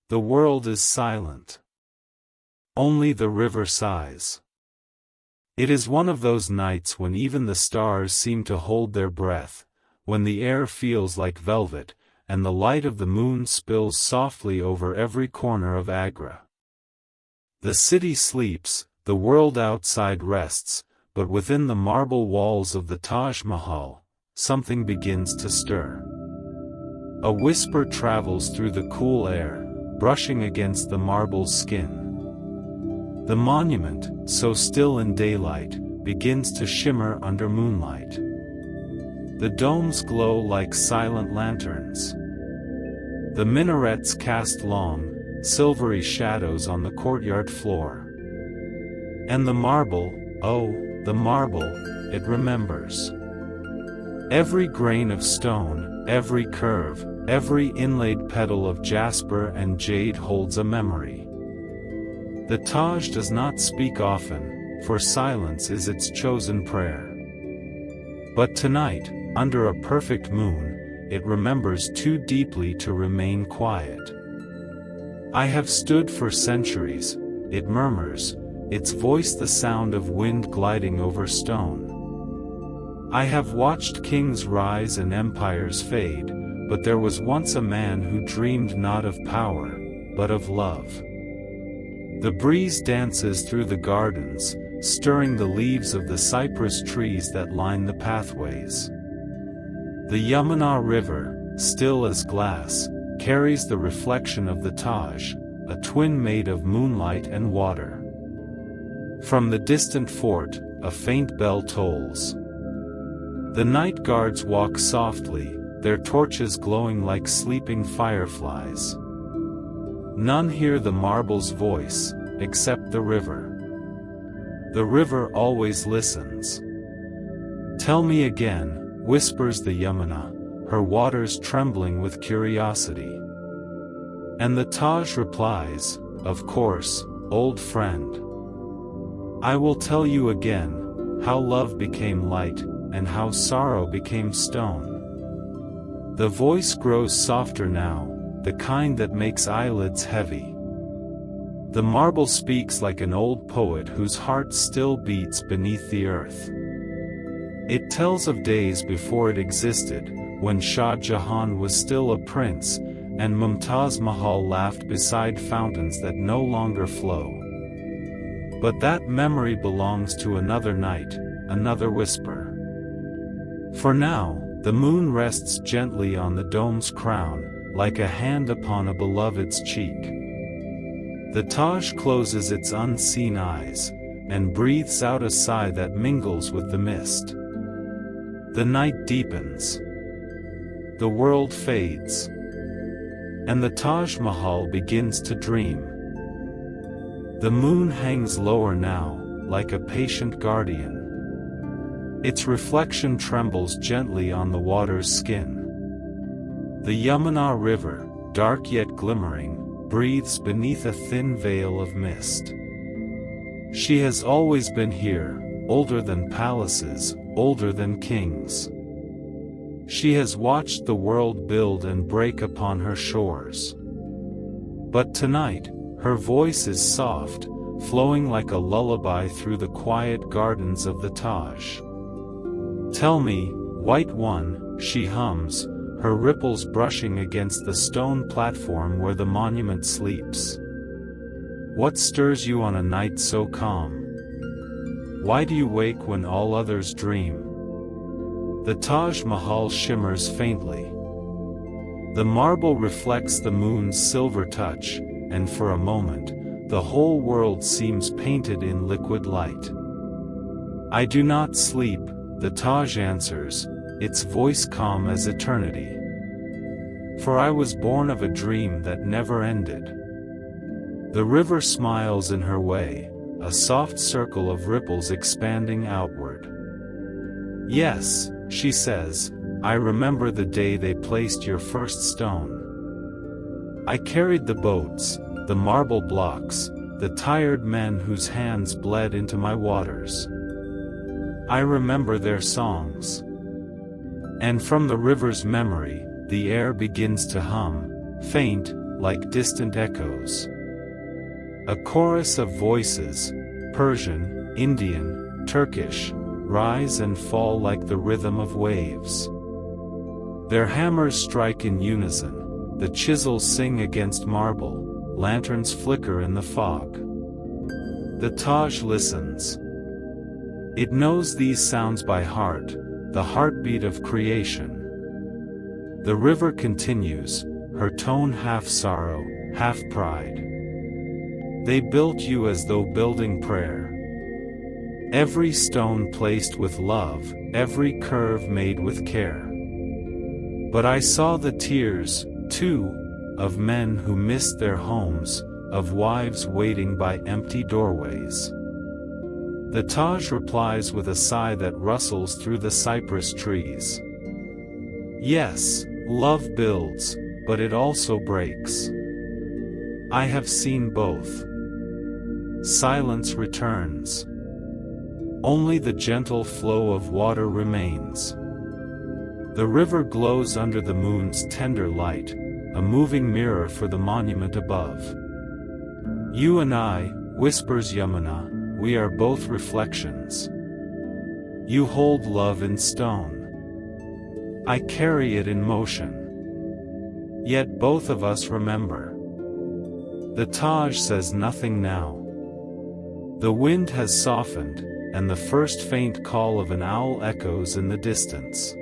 The world is silent. Only the river sighs. It is one of those nights when even the stars seem to hold their breath, when the air feels like velvet, and the light of the moon spills softly over every corner of Agra. The city sleeps, the world outside rests, but within the marble walls of the Taj Mahal, something begins to stir. A whisper travels through the cool air, brushing against the marble's skin. The monument, so still in daylight, begins to shimmer under moonlight. The domes glow like silent lanterns. The minarets cast long, silvery shadows on the courtyard floor. And the marble, oh, the marble, it remembers. Every grain of stone, every curve, every inlaid petal of jasper and jade holds a memory. The Taj does not speak often, for silence is its chosen prayer. But tonight, under a perfect moon, it remembers too deeply to remain quiet. I have stood for centuries, it murmurs, its voice the sound of wind gliding over stone. I have watched kings rise and empires fade, but there was once a man who dreamed not of power, but of love. The breeze dances through the gardens, stirring the leaves of the cypress trees that line the pathways. The Yamuna River, still as glass, carries the reflection of the Taj, a twin made of moonlight and water. From the distant fort, a faint bell tolls. The night guards walk softly, their torches glowing like sleeping fireflies. None hear the marble's voice, except the river. The river always listens. Tell me again, whispers the Yamuna, her waters trembling with curiosity. And the Taj replies, of course, old friend. I will tell you again, how love became light, and how sorrow became stone. The voice grows softer now, the kind that makes eyelids heavy. The marble speaks like an old poet whose heart still beats beneath the earth. It tells of days before it existed, when Shah Jahan was still a prince, and Mumtaz Mahal laughed beside fountains that no longer flow. But that memory belongs to another night, another whisper. For now, the moon rests gently on the dome's crown, like a hand upon a beloved's cheek. The Taj closes its unseen eyes, and breathes out a sigh that mingles with the mist. The night deepens. The world fades. And the Taj Mahal begins to dream. The moon hangs lower now, like a patient guardian. Its reflection trembles gently on the water's skin. The Yamuna River, dark yet glimmering, breathes beneath a thin veil of mist. She has always been here, older than palaces, older than kings. She has watched the world build and break upon her shores. But tonight, her voice is soft, flowing like a lullaby through the quiet gardens of the Taj. Tell me, white one, she hums, her ripples brushing against the stone platform where the monument sleeps. What stirs you on a night so calm? Why do you wake when all others dream? The Taj Mahal shimmers faintly. The marble reflects the moon's silver touch, and for a moment, the whole world seems painted in liquid light. I do not sleep, the Taj answers, its voice calm as eternity. For I was born of a dream that never ended. The river smiles in her way, a soft circle of ripples expanding outward. Yes, she says, I remember the day they placed your first stone. I carried the boats, the marble blocks, the tired men whose hands bled into my waters. I remember their songs. And from the river's memory, the air begins to hum, faint, like distant echoes. A chorus of voices, Persian, Indian, Turkish, rise and fall like the rhythm of waves. Their hammers strike in unison, the chisels sing against marble, lanterns flicker in the fog. The Taj listens. It knows these sounds by heart, the heartbeat of creation. The river continues, her tone half sorrow, half pride. They built you as though building prayer. Every stone placed with love, every curve made with care. But I saw the tears, too, of men who missed their homes, of wives waiting by empty doorways. The Taj replies with a sigh that rustles through the cypress trees. Yes, love builds, but it also breaks. I have seen both. Silence returns. Only the gentle flow of water remains. The river glows under the moon's tender light, a moving mirror for the monument above. You and I, whispers Yamuna, we are both reflections. You hold love in stone. I carry it in motion. Yet both of us remember. The Taj says nothing now. The wind has softened, and the first faint call of an owl echoes in the distance.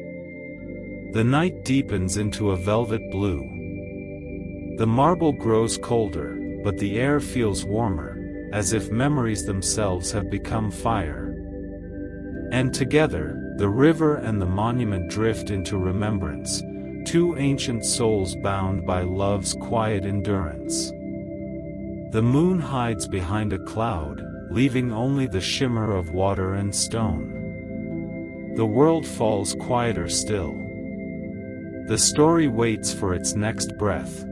The night deepens into a velvet blue. The marble grows colder, but the air feels warmer, as if memories themselves have become fire. And together, the river and the monument drift into remembrance, two ancient souls bound by love's quiet endurance. The moon hides behind a cloud, leaving only the shimmer of water and stone. The world falls quieter still. The story waits for its next breath.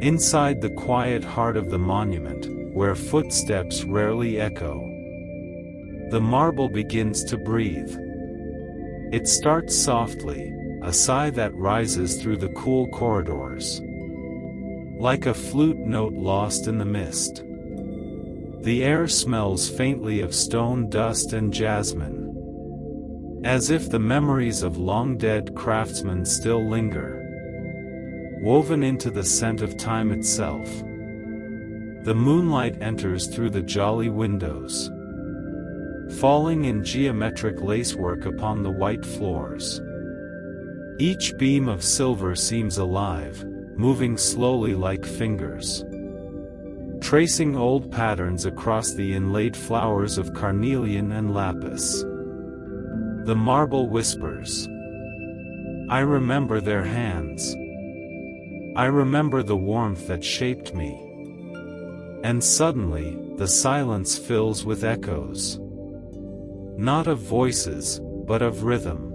Inside the quiet heart of the monument, where footsteps rarely echo, the marble begins to breathe. It starts softly, a sigh that rises through the cool corridors. Like a flute note lost in the mist. The air smells faintly of stone dust and jasmine. As if the memories of long-dead craftsmen still linger. Woven into the scent of time itself. The moonlight enters through the jolly windows. Falling in geometric lacework upon the white floors. Each beam of silver seems alive, moving slowly like fingers. Tracing old patterns across the inlaid flowers of carnelian and lapis. The marble whispers. I remember their hands. I remember the warmth that shaped me. And suddenly, the silence fills with echoes. Not of voices, but of rhythm.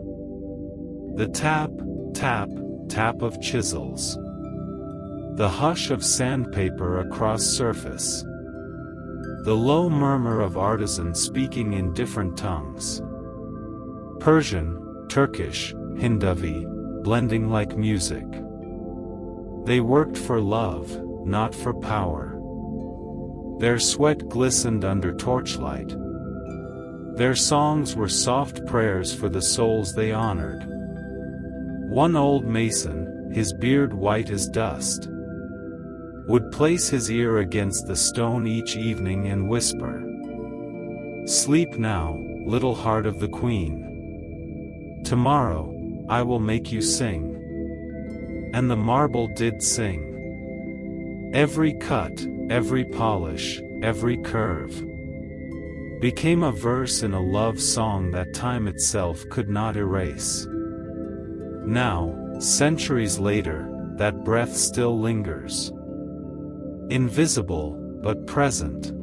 The tap, tap, tap of chisels. The hush of sandpaper across surface. The low murmur of artisans speaking in different tongues. Persian, Turkish, Hindavi, blending like music. They worked for love, not for power. Their sweat glistened under torchlight. Their songs were soft prayers for the souls they honored. One old mason, his beard white as dust, would place his ear against the stone each evening and whisper, "Sleep now, little heart of the queen. Tomorrow, I will make you sing." And the marble did sing. Every cut, every polish, every curve became a verse in a love song that time itself could not erase. Now, centuries later, that breath still lingers. Invisible, but present.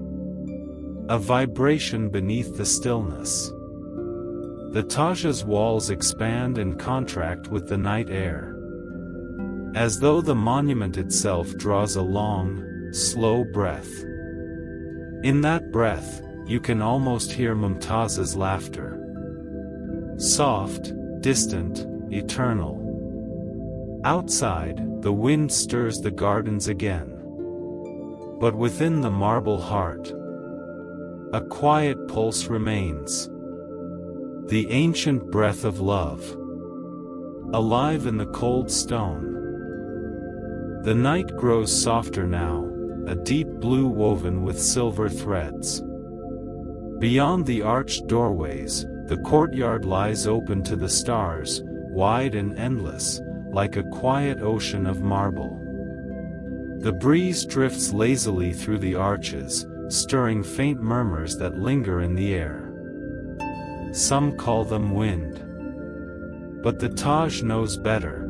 A vibration beneath the stillness. The Taj's walls expand and contract with the night air. As though the monument itself draws a long, slow breath. In that breath, you can almost hear Mumtaz's laughter. Soft, distant, eternal. Outside, the wind stirs the gardens again. But within the marble heart, a quiet pulse remains. The ancient breath of love, alive in the cold stone. The night grows softer now, a deep blue woven with silver threads. Beyond the arched doorways, the courtyard lies open to the stars, wide and endless, like a quiet ocean of marble. The breeze drifts lazily through the arches, stirring faint murmurs that linger in the air. Some call them wind. But the Taj knows better.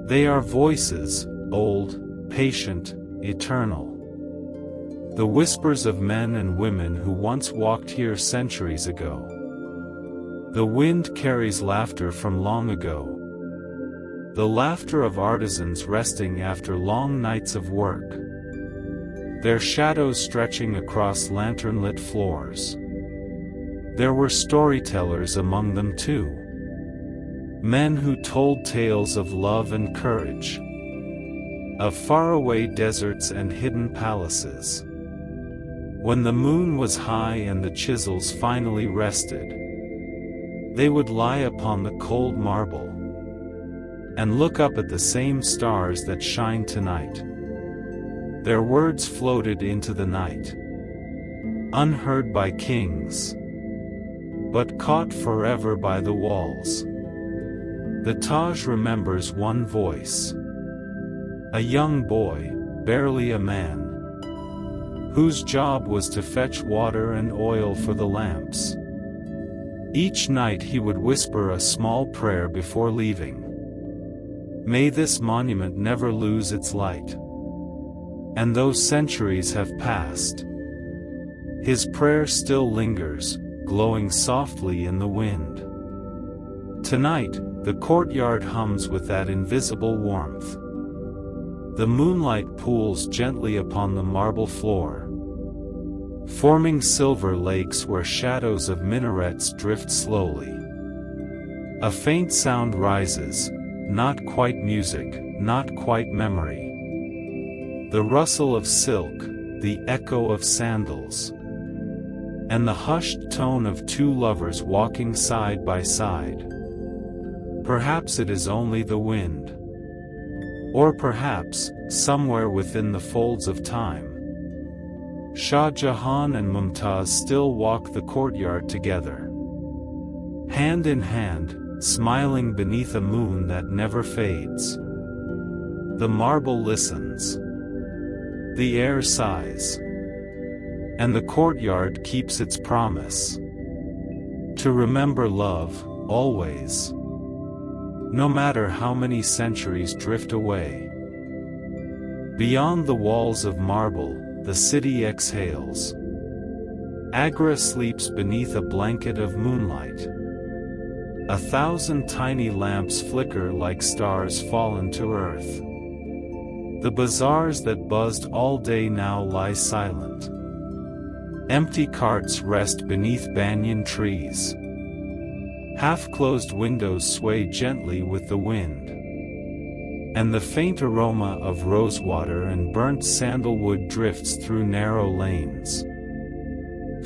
They are voices, old, patient, eternal. The whispers of men and women who once walked here centuries ago. The wind carries laughter from long ago. The laughter of artisans resting after long nights of work. Their shadows stretching across lantern-lit floors. There were storytellers among them too. Men who told tales of love and courage. Of faraway deserts and hidden palaces. When the moon was high and the chisels finally rested, they would lie upon the cold marble and look up at the same stars that shine tonight. Their words floated into the night, unheard by kings, but caught forever by the walls. The Taj remembers one voice. A young boy, barely a man, whose job was to fetch water and oil for the lamps. Each night he would whisper a small prayer before leaving. May this monument never lose its light. And though centuries have passed, his prayer still lingers, glowing softly in the wind. Tonight, the courtyard hums with that invisible warmth. The moonlight pools gently upon the marble floor, forming silver lakes where shadows of minarets drift slowly. A faint sound rises, not quite music, not quite memory. The rustle of silk, the echo of sandals, and the hushed tone of two lovers walking side by side. Perhaps it is only the wind. Or perhaps, somewhere within the folds of time, Shah Jahan and Mumtaz still walk the courtyard together. Hand in hand, smiling beneath a moon that never fades. The marble listens. The air sighs. And the courtyard keeps its promise. To remember love, always. No matter how many centuries drift away. Beyond the walls of marble, the city exhales. Agra sleeps beneath a blanket of moonlight. 1,000 tiny lamps flicker like stars fallen to earth. The bazaars that buzzed all day now lie silent. Empty carts rest beneath banyan trees. Half-closed windows sway gently with the wind. And the faint aroma of rosewater and burnt sandalwood drifts through narrow lanes.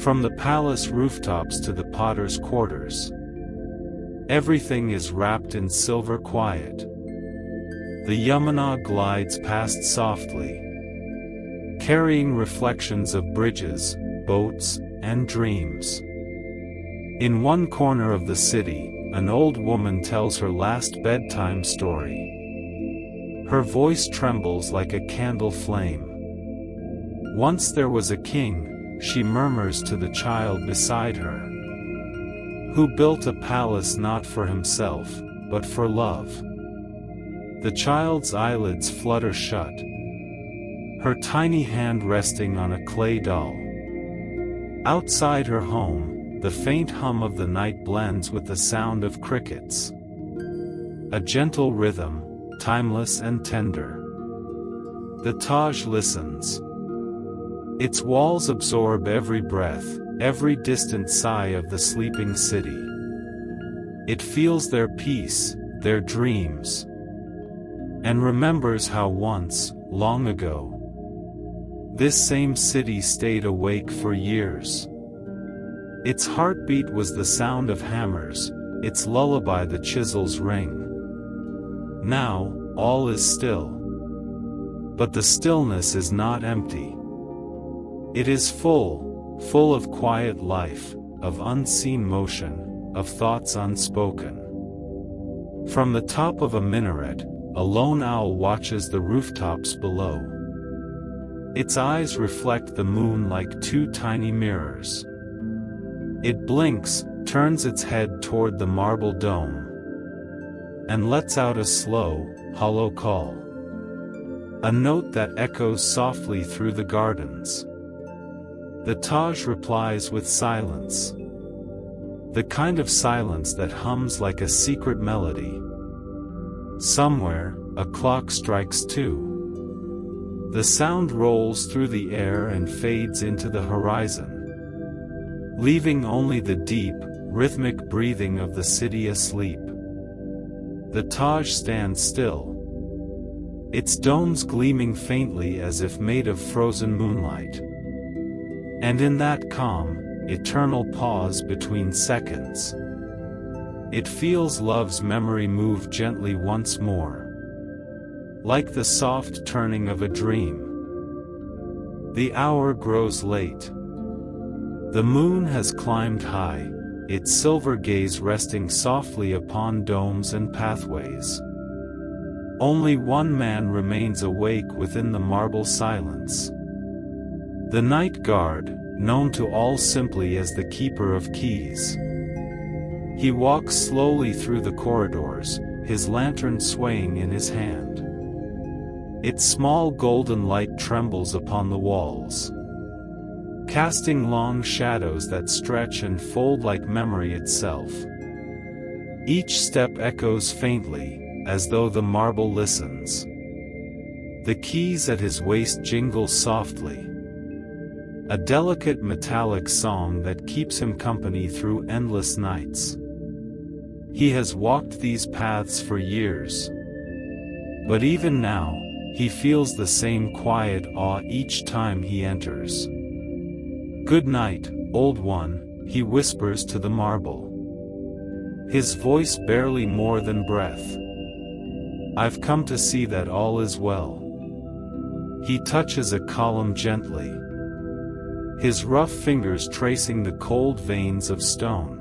From the palace rooftops to the potter's quarters, everything is wrapped in silver quiet. The Yamuna glides past softly, carrying reflections of bridges, boats, and dreams. In one corner of the city, an old woman tells her last bedtime story. Her voice trembles like a candle flame. Once there was a king, she murmurs to the child beside her, who built a palace not for himself, but for love. The child's eyelids flutter shut, her tiny hand resting on a clay doll. Outside her home, the faint hum of the night blends with the sound of crickets. A gentle rhythm, timeless and tender. The Taj listens. Its walls absorb every breath, every distant sigh of the sleeping city. It feels their peace, their dreams, and remembers how once, long ago, this same city stayed awake for years. Its heartbeat was the sound of hammers, its lullaby the chisel's ring. Now, all is still. But the stillness is not empty. It is full of quiet life, of unseen motion, of thoughts unspoken. From the top of a minaret, a lone owl watches the rooftops below. Its eyes reflect the moon like two tiny mirrors. It blinks, turns its head toward the marble dome, and lets out a slow, hollow call. A note that echoes softly through the gardens. The Taj replies with silence. The kind of silence that hums like a secret melody. Somewhere, a clock strikes 2. The sound rolls through the air and fades into the horizon, leaving only the deep, rhythmic breathing of the city asleep. The Taj stands still, its domes gleaming faintly as if made of frozen moonlight. And in that calm, eternal pause between seconds, it feels love's memory move gently once more, like the soft turning of a dream. The hour grows late. The moon has climbed high, its silver gaze resting softly upon domes and pathways. Only one man remains awake within the marble silence. The night guard, known to all simply as the keeper of keys. He walks slowly through the corridors, his lantern swaying in his hand. Its small golden light trembles upon the walls, casting long shadows that stretch and fold like memory itself. Each step echoes faintly, as though the marble listens. The keys at his waist jingle softly, a delicate metallic song that keeps him company through endless nights. He has walked these paths for years, but even now, he feels the same quiet awe each time he enters. "Good night, old one," he whispers to the marble, his voice barely more than breath. "I've come to see that all is well." He touches a column gently, his rough fingers tracing the cold veins of stone.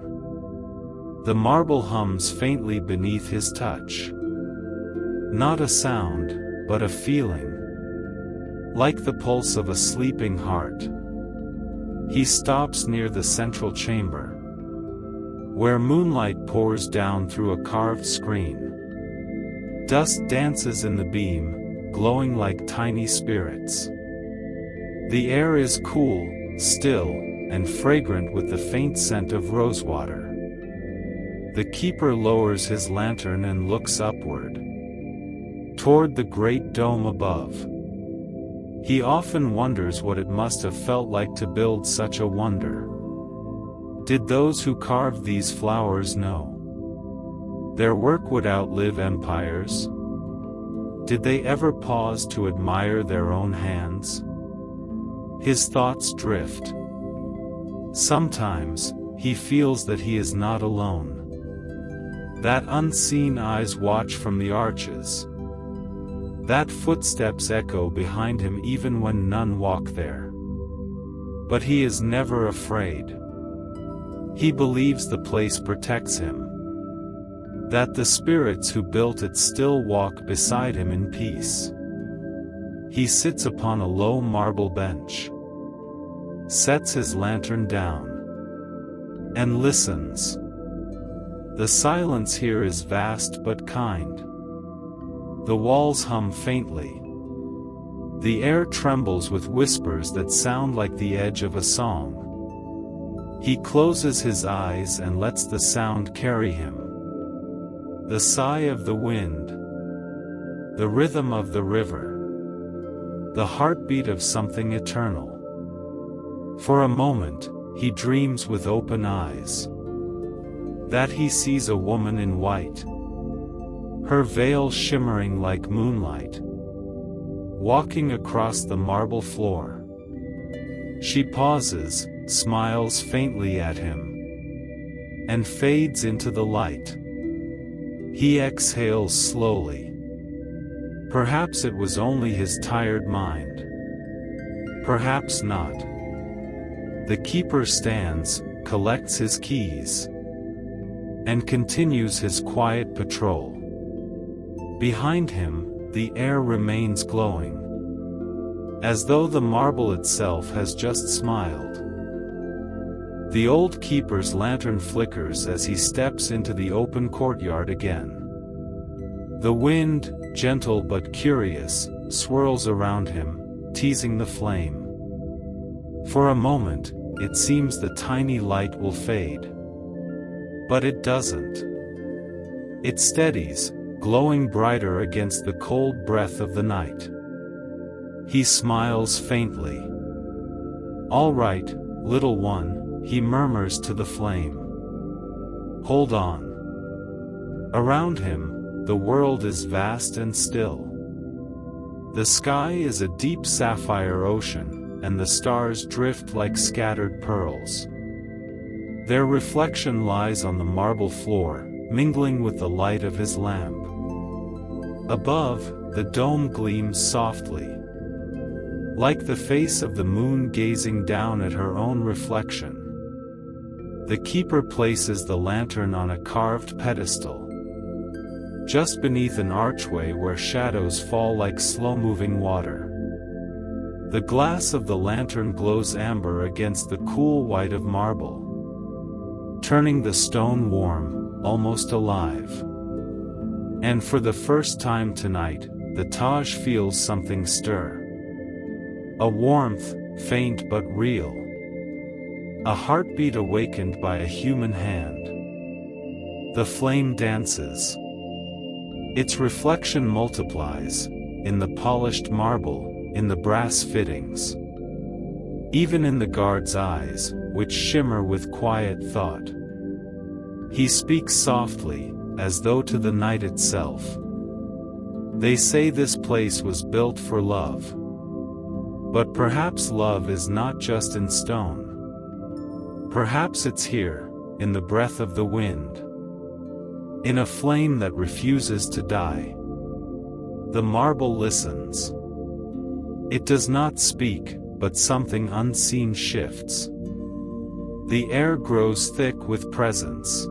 The marble hums faintly beneath his touch. Not a sound, but a feeling, like the pulse of a sleeping heart. He stops near the central chamber, where moonlight pours down through a carved screen. Dust dances in the beam, glowing like tiny spirits. The air is cool, still, and fragrant with the faint scent of rosewater. The keeper lowers his lantern and looks upward, toward the great dome above. He often wonders what it must have felt like to build such a wonder. Did those who carved these flowers know their work would outlive empires? Did they ever pause to admire their own hands? His thoughts drift. Sometimes, he feels that he is not alone. That unseen eyes watch from the arches. That footsteps echo behind him even when none walk there. But he is never afraid. He believes the place protects him, that the spirits who built it still walk beside him in peace. He sits upon a low marble bench, sets his lantern down, and listens. The silence here is vast but kind. The walls hum faintly. The air trembles with whispers that sound like the edge of a song. He closes his eyes and lets the sound carry him. The sigh of the wind, the rhythm of the river, the heartbeat of something eternal. For a moment, he dreams with open eyes, that he sees a woman in white, her veil shimmering like moonlight, walking across the marble floor. She pauses, smiles faintly at him, and fades into the light. He exhales slowly. Perhaps it was only his tired mind. Perhaps not. The keeper stands, collects his keys, and continues his quiet patrol. Behind him, the air remains glowing, as though the marble itself has just smiled. The old keeper's lantern flickers as he steps into the open courtyard again. The wind, gentle but curious, swirls around him, teasing the flame. For a moment, it seems the tiny light will fade. But it doesn't. It steadies, glowing brighter against the cold breath of the night. He smiles faintly. "All right, little one," he murmurs to the flame. "Hold on." Around him, the world is vast and still. The sky is a deep sapphire ocean, and the stars drift like scattered pearls. Their reflection lies on the marble floor, mingling with the light of his lamp. Above, the dome gleams softly, like the face of the moon gazing down at her own reflection. The keeper places the lantern on a carved pedestal, just beneath an archway where shadows fall like slow-moving water. The glass of the lantern glows amber against the cool white of marble, turning the stone warm, almost alive. And for the first time tonight, the Taj feels something stir. A warmth, faint but real. A heartbeat awakened by a human hand. The flame dances. Its reflection multiplies, in the polished marble, in the brass fittings. Even in the guard's eyes, which shimmer with quiet thought. He speaks softly, as though to the night itself. "They say this place was built for love. But perhaps love is not just in stone. Perhaps it's here, in the breath of the wind. In a flame that refuses to die." The marble listens. It does not speak, but something unseen shifts. The air grows thick with presence,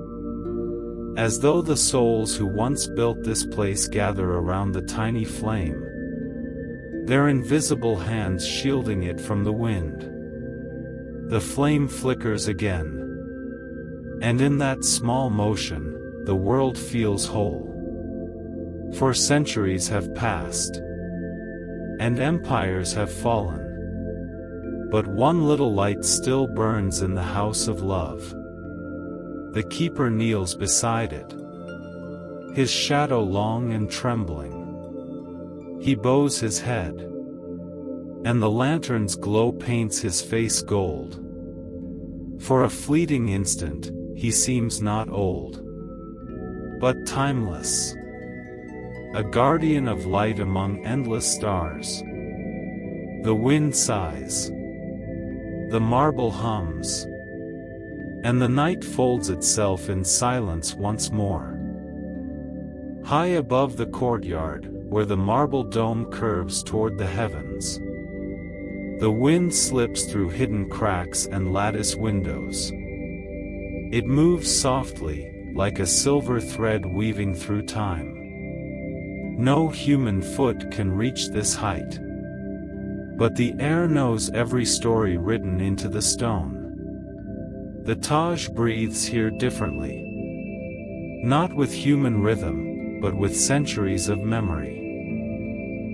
as though the souls who once built this place gather around the tiny flame, their invisible hands shielding it from the wind. The flame flickers again, and in that small motion, the world feels whole. For centuries have passed, and empires have fallen. But one little light still burns in the house of love. The keeper kneels beside it, his shadow long and trembling. He bows his head, and the lantern's glow paints his face gold. For a fleeting instant, he seems not old, but timeless. A guardian of light among endless stars. The wind sighs. The marble hums. And the night folds itself in silence once more. High above the courtyard, where the marble dome curves toward the heavens, the wind slips through hidden cracks and lattice windows. It moves softly, like a silver thread weaving through time. No human foot can reach this height. But the air knows every story written into the stone. The Taj breathes here differently. Not with human rhythm, but with centuries of memory.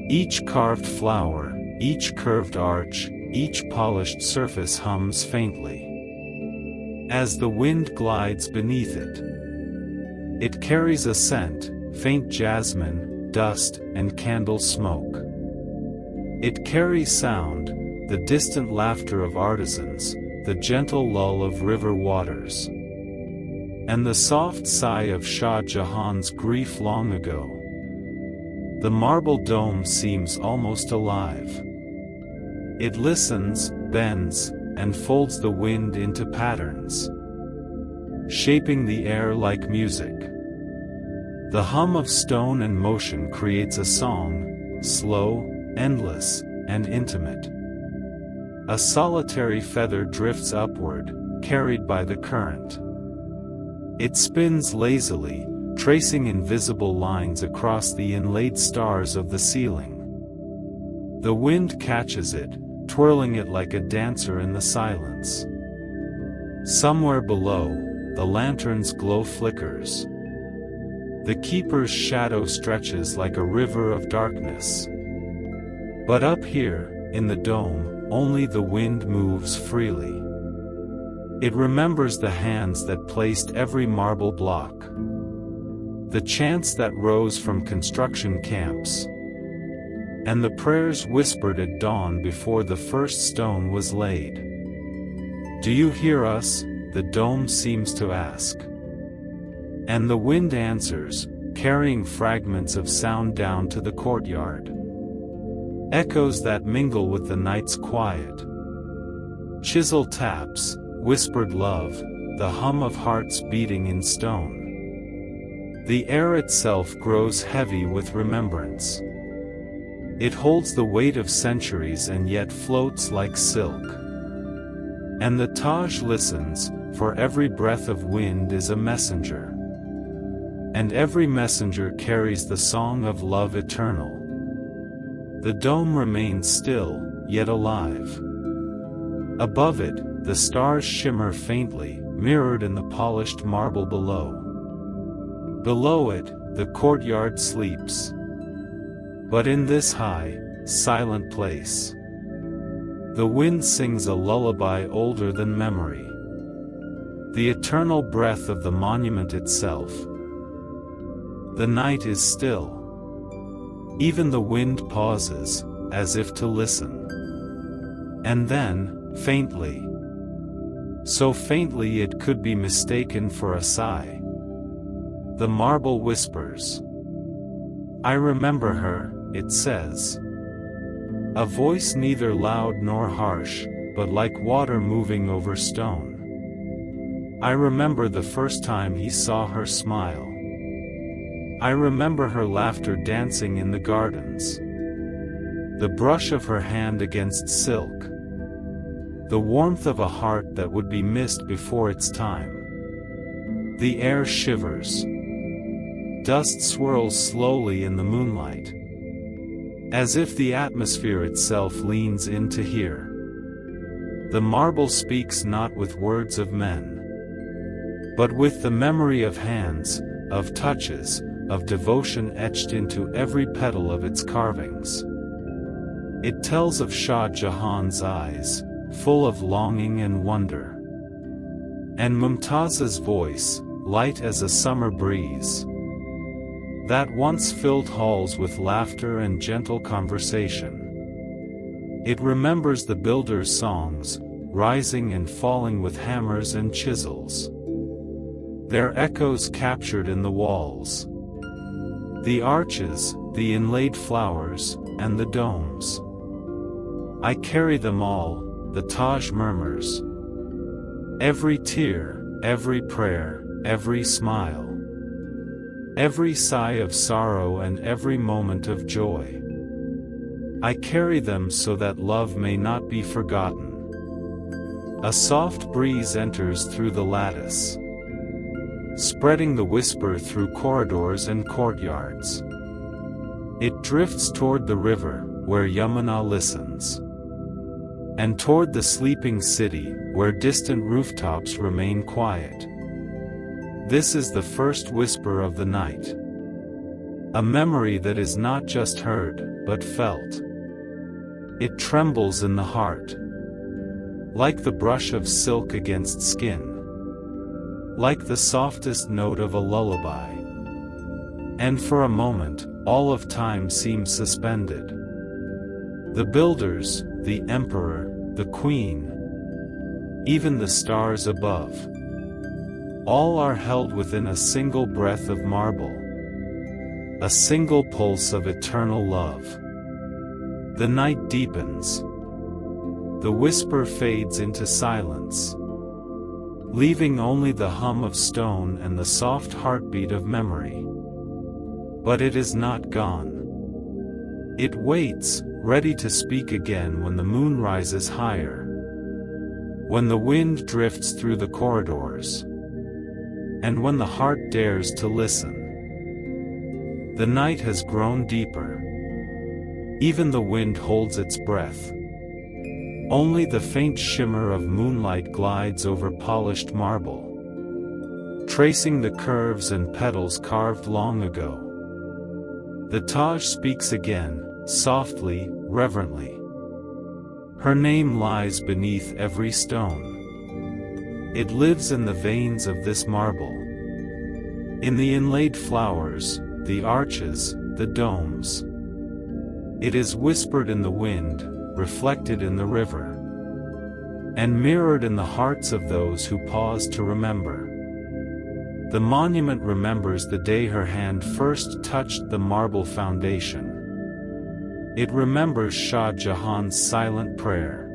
Each carved flower, each curved arch, each polished surface hums faintly, as the wind glides beneath it. It carries a scent, faint jasmine, dust, and candle smoke. It carries sound, the distant laughter of artisans, the gentle lull of river waters. and the soft sigh of Shah Jahan's grief long ago. The marble dome seems almost alive. It listens, bends, and folds the wind into patterns, shaping the air like music. The hum of stone and motion creates a song, slow, endless, and intimate. A solitary feather drifts upward, carried by the current. It spins lazily, tracing invisible lines across the inlaid stars of the ceiling. The wind catches it, twirling it like a dancer in the silence. Somewhere below, the lantern's glow flickers. The keeper's shadow stretches like a river of darkness. But up here, in the dome, only the wind moves freely. It remembers the hands that placed every marble block, the chants that rose from construction camps, and the prayers whispered at dawn before the first stone was laid. "Do you hear us?" the dome seems to ask. And the wind answers, carrying fragments of sound down to the courtyard. Echoes that mingle with the night's quiet. Chisel taps, whispered love, the hum of hearts beating in stone. The air itself grows heavy with remembrance. It holds the weight of centuries and yet floats like silk. And the Taj listens, for every breath of wind is a messenger. And every messenger carries the song of love eternal. The dome remains still, yet alive. Above it, the stars shimmer faintly, mirrored in the polished marble below. Below it, the courtyard sleeps. But in this high, silent place, the wind sings a lullaby older than memory. The eternal breath of the monument itself. The night is still. Even the wind pauses, as if to listen. And then, faintly, so faintly it could be mistaken for a sigh, the marble whispers. "I remember her," it says. A voice neither loud nor harsh, but like water moving over stone. I remember the first time he saw her smile. I remember her laughter dancing in the gardens. The brush of her hand against silk. The warmth of a heart that would be missed before its time. The air shivers. Dust swirls slowly in the moonlight, as if the atmosphere itself leans in to hear. The marble speaks not with words of men, but with the memory of hands, of touches, of devotion etched into every petal of its carvings. It tells of Shah Jahan's eyes, full of longing and wonder. And Mumtaz's voice, light as a summer breeze, that once filled halls with laughter and gentle conversation. It remembers the builders' songs, rising and falling with hammers and chisels. Their echoes captured in the walls. The arches, the inlaid flowers, and the domes. I carry them all, the Taj murmurs. Every tear, every prayer, every smile. Every sigh of sorrow and every moment of joy. I carry them so that love may not be forgotten. A soft breeze enters through the lattice, spreading the whisper through corridors and courtyards. It drifts toward the river, where Yamuna listens, and toward the sleeping city, where distant rooftops remain quiet. This is the first whisper of the night. A memory that is not just heard, but felt. It trembles in the heart, like the brush of silk against skin, like the softest note of a lullaby. And for a moment, all of time seems suspended. The builders, the emperor, the queen, even the stars above. All are held within a single breath of marble, a single pulse of eternal love. The night deepens. The whisper fades into silence, leaving only the hum of stone and the soft heartbeat of memory. But it is not gone. It waits, ready to speak again when the moon rises higher, when the wind drifts through the corridors, and when the heart dares to listen. The night has grown deeper. Even the wind holds its breath. Only the faint shimmer of moonlight glides over polished marble, tracing the curves and petals carved long ago. The Taj speaks again, softly, reverently. Her name lies beneath every stone. It lives in the veins of this marble, in the inlaid flowers, the arches, the domes. It is whispered in the wind, reflected in the river, and mirrored in the hearts of those who pause to remember. The monument remembers the day her hand first touched the marble foundation. It remembers Shah Jahan's silent prayer,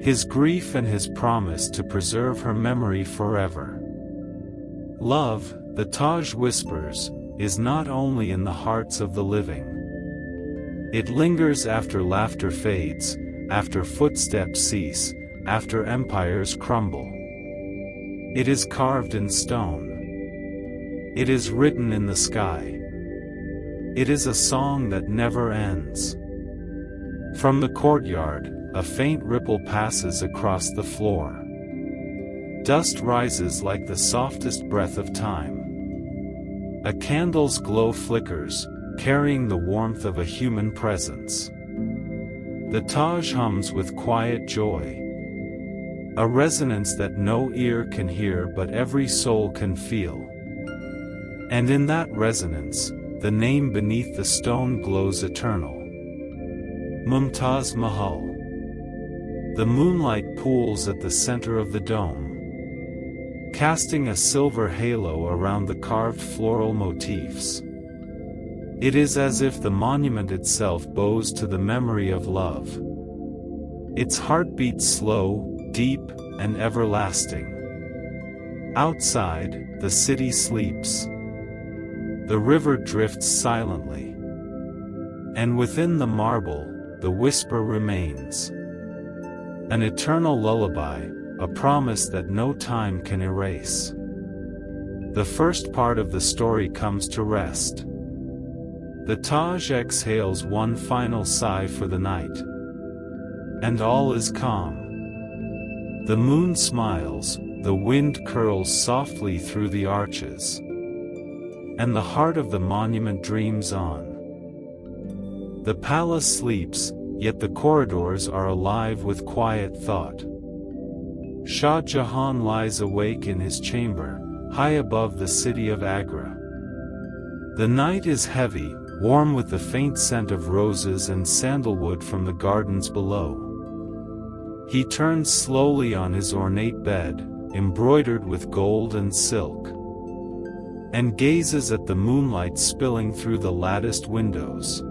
his grief and his promise to preserve her memory forever. Love, the Taj whispers, is not only in the hearts of the living. It lingers after laughter fades, after footsteps cease, after empires crumble. It is carved in stone. It is written in the sky. It is a song that never ends. From the courtyard, a faint ripple passes across the floor. Dust rises like the softest breath of time. A candle's glow flickers, carrying the warmth of a human presence. The Taj hums with quiet joy, a resonance that no ear can hear but every soul can feel. And in that resonance, the name beneath the stone glows eternal. Mumtaz Mahal. The moonlight pools at the center of the dome, casting a silver halo around the carved floral motifs. It is as if the monument itself bows to the memory of love. Its heart beats slow, deep, and everlasting. Outside, the city sleeps. The river drifts silently. And within the marble, the whisper remains. An eternal lullaby, a promise that no time can erase. The first part of the story comes to rest. The Taj exhales one final sigh for the night. And all is calm. The moon smiles, the wind curls softly through the arches. And the heart of the monument dreams on. The palace sleeps, yet the corridors are alive with quiet thought. Shah Jahan lies awake in his chamber, high above the city of Agra. The night is heavy, warm with the faint scent of roses and sandalwood from the gardens below. He turns slowly on his ornate bed, embroidered with gold and silk, and gazes at the moonlight spilling through the latticed windows.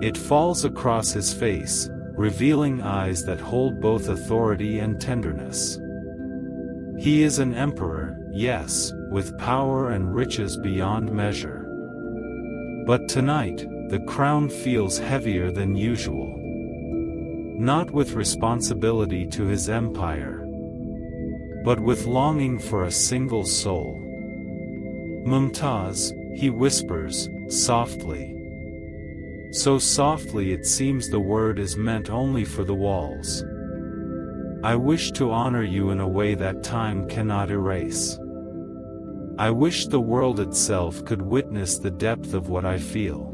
It falls across his face, revealing eyes that hold both authority and tenderness. He is an emperor, yes, with power and riches beyond measure. But tonight, the crown feels heavier than usual. Not with responsibility to his empire, but with longing for a single soul. Mumtaz, he whispers, softly. So softly it seems the word is meant only for the walls. I wish to honor you in a way that time cannot erase. I wish the world itself could witness the depth of what I feel.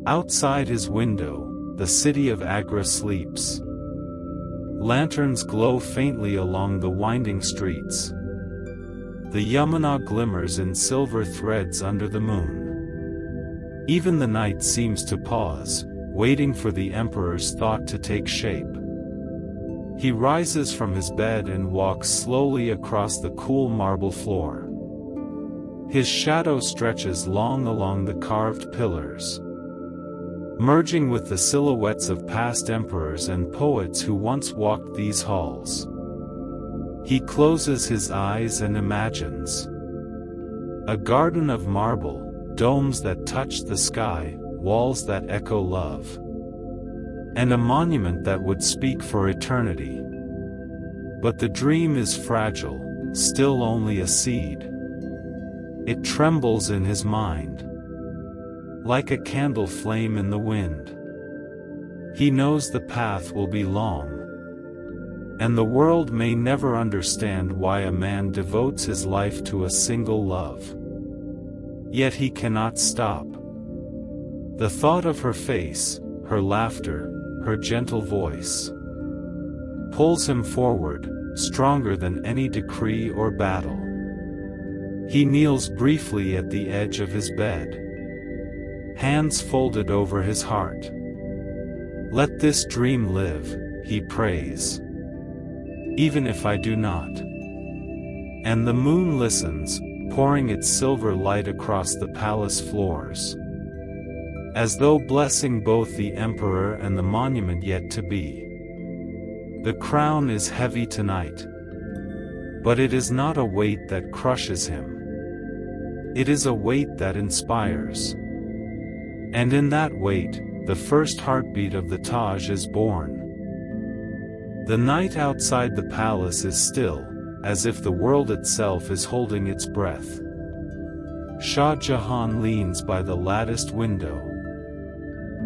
Outside his window, the city of Agra sleeps. Lanterns glow faintly along the winding streets. The Yamuna glimmers in silver threads under the moon. Even the night seems to pause, waiting for the emperor's thought to take shape. He rises from his bed and walks slowly across the cool marble floor. His shadow stretches long along the carved pillars, merging with the silhouettes of past emperors and poets who once walked these halls. He closes his eyes and imagines a garden of marble, domes that touch the sky, walls that echo love, and a monument that would speak for eternity. But the dream is fragile, still only a seed. It trembles in his mind, like a candle flame in the wind. He knows the path will be long, and the world may never understand why a man devotes his life to a single love. Yet he cannot stop. The thought of her face, her laughter, her gentle voice, pulls him forward, stronger than any decree or battle. He kneels briefly at the edge of his bed, hands folded over his heart. Let this dream live, he prays, even if I do not. And the moon listens, pouring its silver light across the palace floors, as though blessing both the emperor and the monument yet to be. The crown is heavy tonight, but it is not a weight that crushes him. It is a weight that inspires. And in that weight, the first heartbeat of the Taj is born. The night outside the palace is still, as if the world itself is holding its breath. Shah Jahan leans by the latticed window,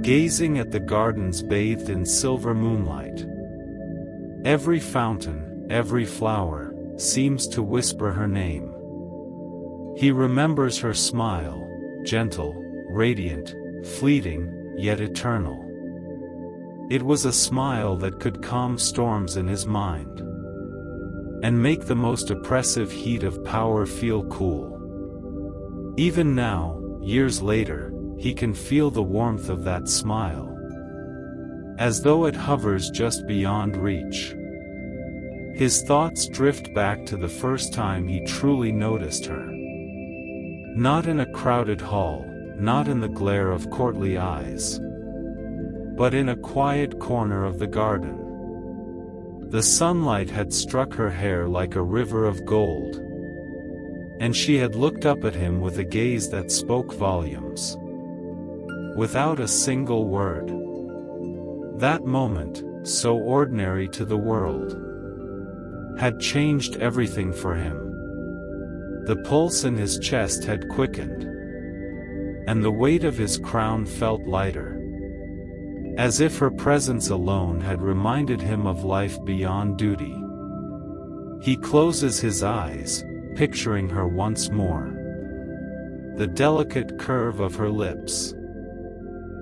gazing at the gardens bathed in silver moonlight. Every fountain, every flower, seems to whisper her name. He remembers her smile, gentle, radiant, fleeting, yet eternal. It was a smile that could calm storms in his mind, and make the most oppressive heat of power feel cool. Even now, years later, he can feel the warmth of that smile, as though it hovers just beyond reach. His thoughts drift back to the first time he truly noticed her. Not in a crowded hall, not in the glare of courtly eyes, but in a quiet corner of the garden. The sunlight had struck her hair like a river of gold, and she had looked up at him with a gaze that spoke volumes. Without a single word. That moment, so ordinary to the world, had changed everything for him. The pulse in his chest had quickened, and the weight of his crown felt lighter, as if her presence alone had reminded him of life beyond duty. He closes his eyes, picturing her once more. The delicate curve of her lips,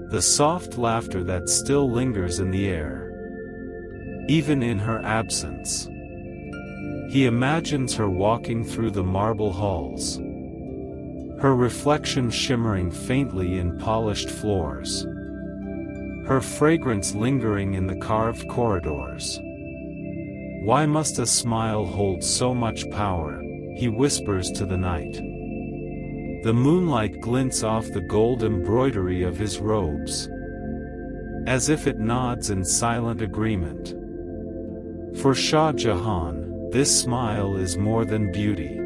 the soft laughter that still lingers in the air, even in her absence. He imagines her walking through the marble halls, her reflection shimmering faintly in polished floors, her fragrance lingering in the carved corridors. Why must a smile hold so much power? He whispers to the night. The moonlight glints off the gold embroidery of his robes, as if it nods in silent agreement. For Shah Jahan, this smile is more than beauty.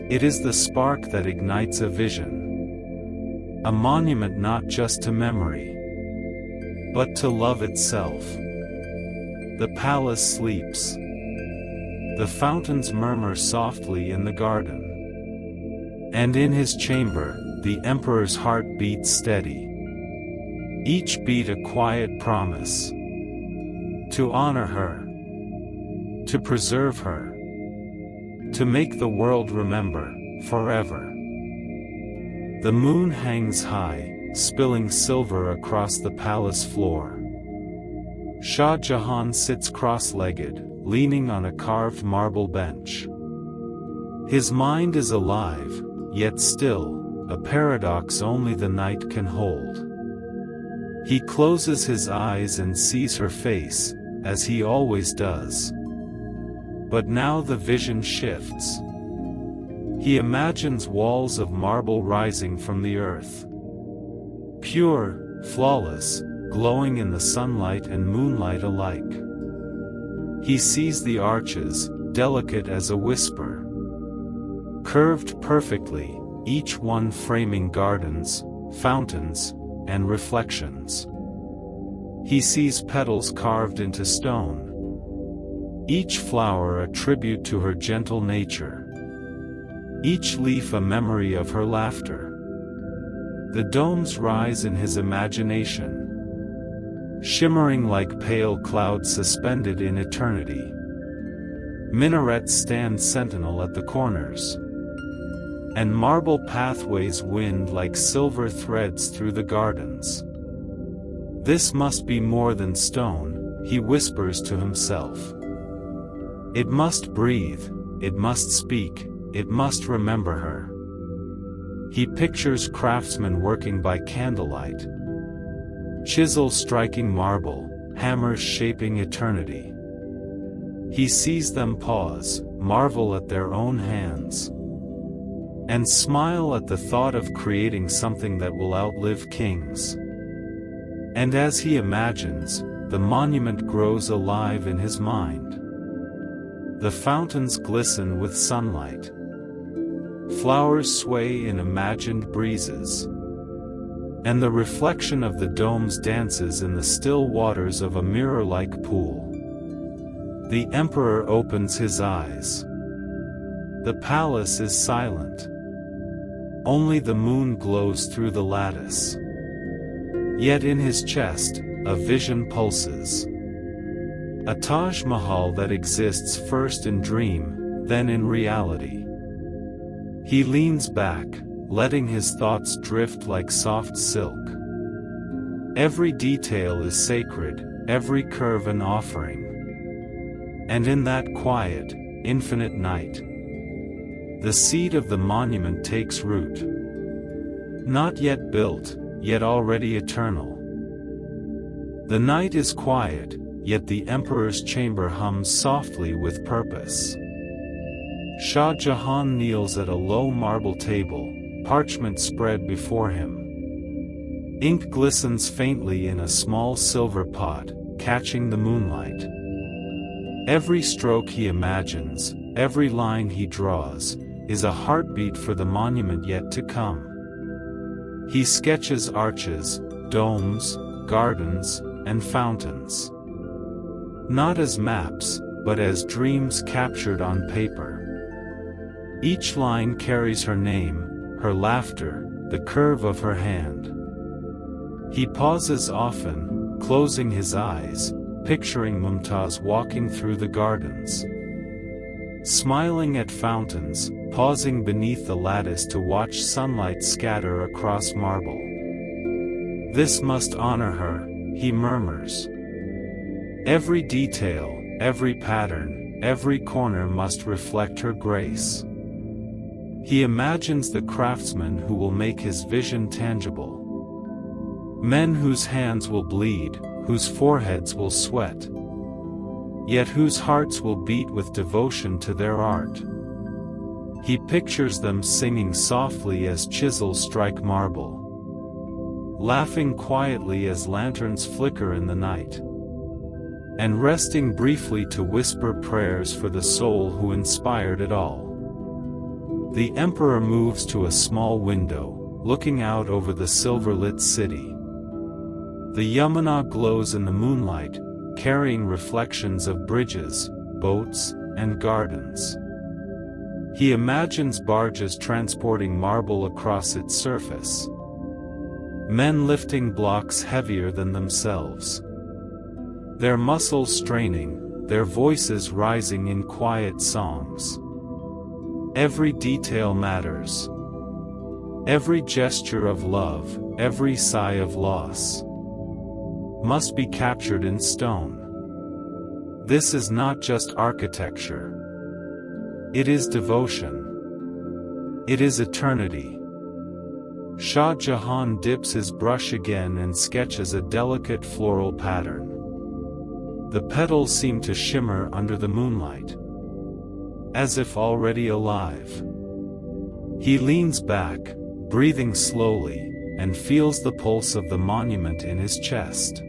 It is the spark that ignites a vision, a monument not just to memory, but to love itself. The palace sleeps. The fountains murmur softly in the garden. And in his chamber, the emperor's heart beats steady. Each beat a quiet promise. To honor her. To preserve her. To make the world remember, forever. The moon hangs high, spilling silver across the palace floor. Shah Jahan sits cross-legged, leaning on a carved marble bench. His mind is alive, yet still, a paradox only the night can hold. He closes his eyes and sees her face, as he always does. But now the vision shifts. He imagines walls of marble rising from the earth. Pure, flawless, glowing in the sunlight and moonlight alike. He sees the arches, delicate as a whisper. Curved perfectly, each one framing gardens, fountains, and reflections. He sees petals carved into stone. Each flower a tribute to her gentle nature. Each leaf a memory of her laughter. The domes rise in his imagination, shimmering like pale clouds suspended in eternity. Minarets stand sentinel at the corners, and marble pathways wind like silver threads through the gardens. This must be more than stone, he whispers to himself. It must breathe, it must speak, it must remember her. He pictures craftsmen working by candlelight. Chisels striking marble, hammers shaping eternity. He sees them pause, marvel at their own hands, and smile at the thought of creating something that will outlive kings. And as he imagines, the monument grows alive in his mind. The fountains glisten with sunlight. Flowers sway in imagined breezes, and the reflection of the domes dances in the still waters of a mirror-like pool. The emperor opens his eyes. The palace is silent. Only the moon glows through the lattice. Yet in his chest, a vision pulses. A Taj Mahal that exists first in dream, then in reality. He leans back, letting his thoughts drift like soft silk. Every detail is sacred, every curve an offering. And in that quiet, infinite night, the seed of the monument takes root. Not yet built, yet already eternal. The night is quiet, yet the emperor's chamber hums softly with purpose. Shah Jahan kneels at a low marble table, parchment spread before him. Ink glistens faintly in a small silver pot, catching the moonlight. Every stroke he imagines, every line he draws, is a heartbeat for the monument yet to come. He sketches arches, domes, gardens, and fountains. Not as maps, but as dreams captured on paper. Each line carries her name, her laughter, the curve of her hand. He pauses often, closing his eyes, picturing Mumtaz walking through the gardens. Smiling at fountains, pausing beneath the lattice to watch sunlight scatter across marble. This must honor her, he murmurs. Every detail, every pattern, every corner must reflect her grace. He imagines the craftsmen who will make his vision tangible. Men whose hands will bleed, whose foreheads will sweat, yet whose hearts will beat with devotion to their art. He pictures them singing softly as chisels strike marble, laughing quietly as lanterns flicker in the night, and resting briefly to whisper prayers for the soul who inspired it all. The emperor moves to a small window, looking out over the silver-lit city. The Yamuna glows in the moonlight, carrying reflections of bridges, boats, and gardens. He imagines barges transporting marble across its surface. Men lifting blocks heavier than themselves. Their muscles straining, their voices rising in quiet songs. Every detail matters. Every gesture of love, every sigh of loss, must be captured in stone. This is not just architecture. It is devotion. It is eternity. Shah Jahan dips his brush again and sketches a delicate floral pattern. The petals seem to shimmer under the moonlight, as if already alive. He leans back, breathing slowly, and feels the pulse of the monument in his chest.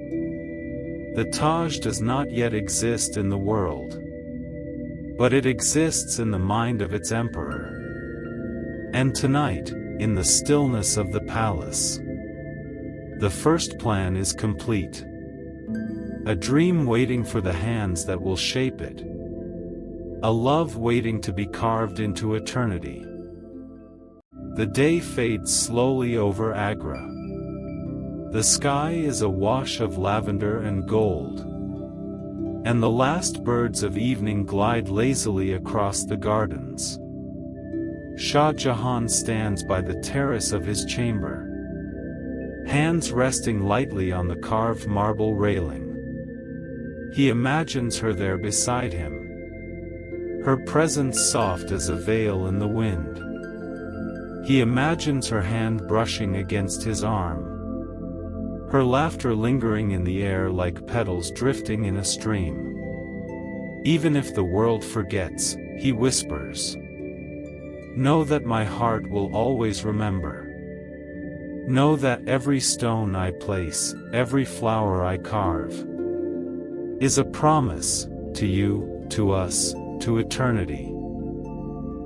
The Taj does not yet exist in the world, but it exists in the mind of its emperor. And tonight, in the stillness of the palace, the first plan is complete. A dream waiting for the hands that will shape it. A love waiting to be carved into eternity. The day fades slowly over Agra. The sky is awash of lavender and gold, and the last birds of evening glide lazily across the gardens. Shah Jahan stands by the terrace of his chamber, hands resting lightly on the carved marble railing. He imagines her there beside him, her presence soft as a veil in the wind. He imagines her hand brushing against his arm, her laughter lingering in the air like petals drifting in a stream. Even if the world forgets, he whispers, "Know that my heart will always remember. Know that every stone I place, every flower I carve, is a promise, to you, to us, to eternity."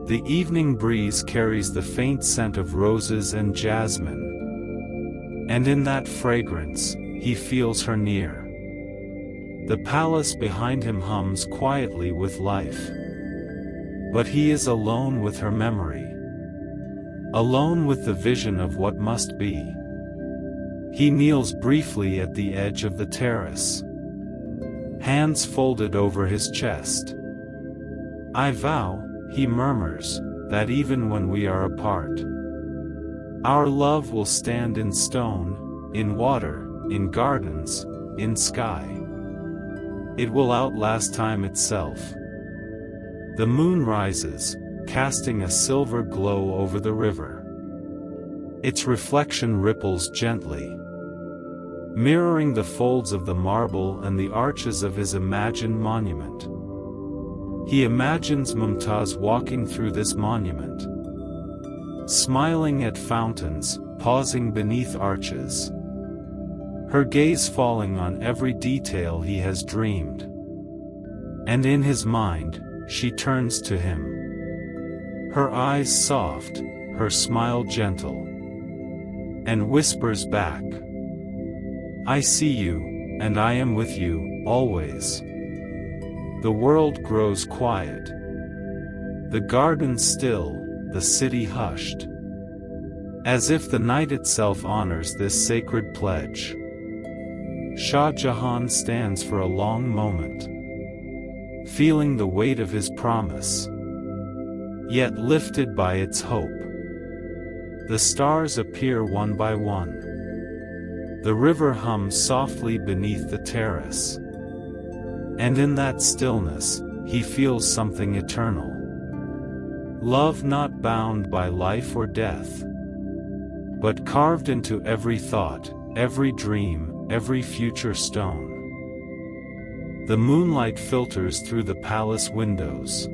The evening breeze carries the faint scent of roses and jasmine, and in that fragrance, he feels her near. The palace behind him hums quietly with life, but he is alone with her memory, alone with the vision of what must be. He kneels briefly at the edge of the terrace, hands folded over his chest. "I vow," he murmurs, "that even when we are apart, our love will stand in stone, in water, in gardens, in sky. It will outlast time itself." The moon rises, casting a silver glow over the river. Its reflection ripples gently, mirroring the folds of the marble and the arches of his imagined monument. He imagines Mumtaz walking through this monument, smiling at fountains, pausing beneath arches, her gaze falling on every detail he has dreamed. And in his mind, she turns to him, her eyes soft, her smile gentle, and whispers back, "I see you, and I am with you, always." The world grows quiet. The garden still, the city hushed, as if the night itself honors this sacred pledge. Shah Jahan stands for a long moment, feeling the weight of his promise, yet lifted by its hope. The stars appear one by one. The river hums softly beneath the terrace, and in that stillness, he feels something eternal. Love not bound by life or death, but carved into every thought, every dream, every future stone. The moonlight filters through the palace windows,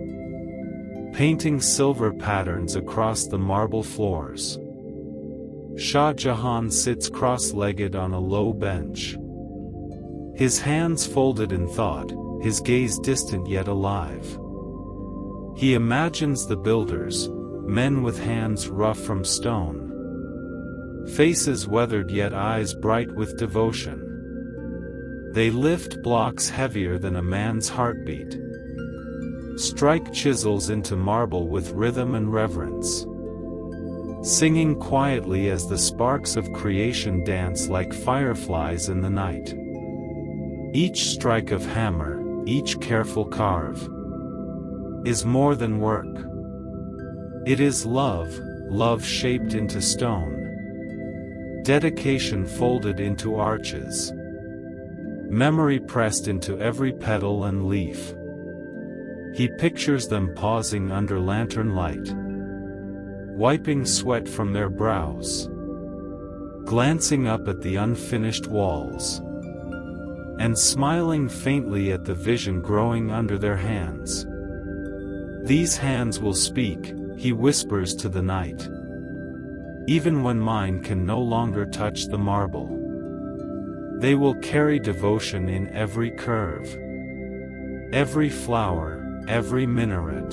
painting silver patterns across the marble floors. Shah Jahan sits cross-legged on a low bench, his hands folded in thought, his gaze distant yet alive. He imagines the builders, men with hands rough from stone, faces weathered yet eyes bright with devotion. They lift blocks heavier than a man's heartbeat, strike chisels into marble with rhythm and reverence, singing quietly as the sparks of creation dance like fireflies in the night. Each strike of hammer, each careful carve, is more than work. It is love, love shaped into stone, dedication folded into arches, memory pressed into every petal and leaf. He pictures them pausing under lantern light, wiping sweat from their brows, glancing up at the unfinished walls, and smiling faintly at the vision growing under their hands. "These hands will speak," he whispers to the night. "Even when mine can no longer touch the marble. They will carry devotion in every curve, every flower, every minaret."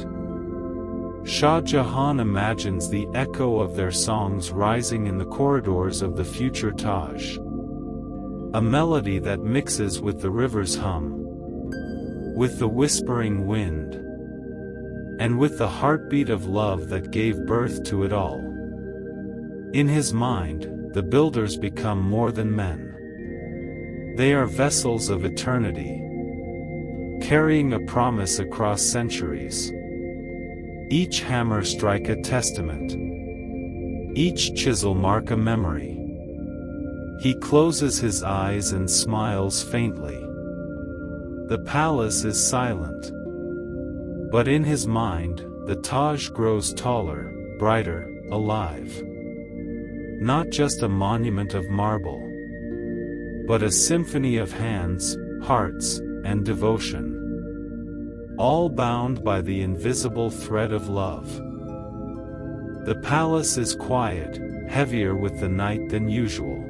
Shah Jahan imagines the echo of their songs rising in the corridors of the future Taj. A melody that mixes with the river's hum, with the whispering wind, and with the heartbeat of love that gave birth to it all. In his mind, the builders become more than men. They are vessels of eternity, carrying a promise across centuries. Each hammer strike a testament, each chisel mark a memory. He closes his eyes and smiles faintly. The palace is silent. But in his mind, the Taj grows taller, brighter, alive. Not just a monument of marble, but a symphony of hands, hearts, and devotion. All bound by the invisible thread of love. The palace is quiet, heavier with the night than usual.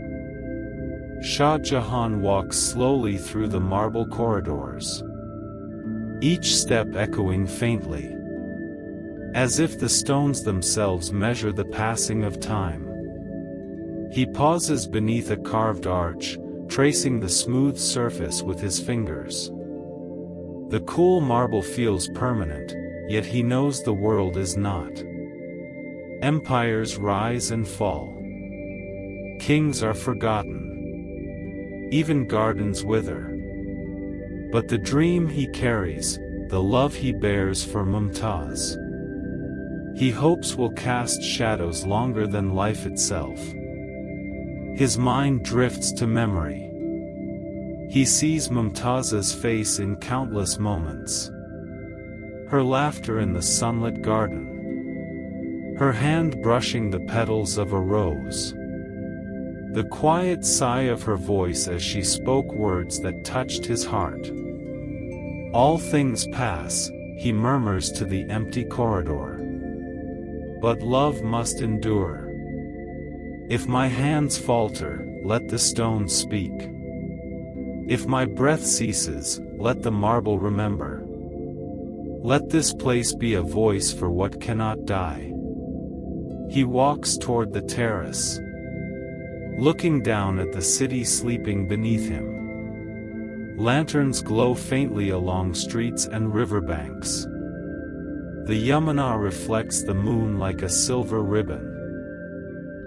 Shah Jahan walks slowly through the marble corridors, each step echoing faintly, as if the stones themselves measure the passing of time. He pauses beneath a carved arch, tracing the smooth surface with his fingers. The cool marble feels permanent, yet he knows the world is not. Empires rise and fall. Kings are forgotten. Even gardens wither. But the dream he carries, the love he bears for Mumtaz, he hopes will cast shadows longer than life itself. His mind drifts to memory. He sees Mumtaz's face in countless moments. Her laughter in the sunlit garden. Her hand brushing the petals of a rose. The quiet sigh of her voice as she spoke words that touched his heart. "All things pass," he murmurs to the empty corridor. "But love must endure. If my hands falter, let the stones speak. If my breath ceases, let the marble remember. Let this place be a voice for what cannot die." He walks toward the terrace, looking down at the city sleeping beneath him. Lanterns glow faintly along streets and riverbanks. The Yamuna reflects the moon like a silver ribbon,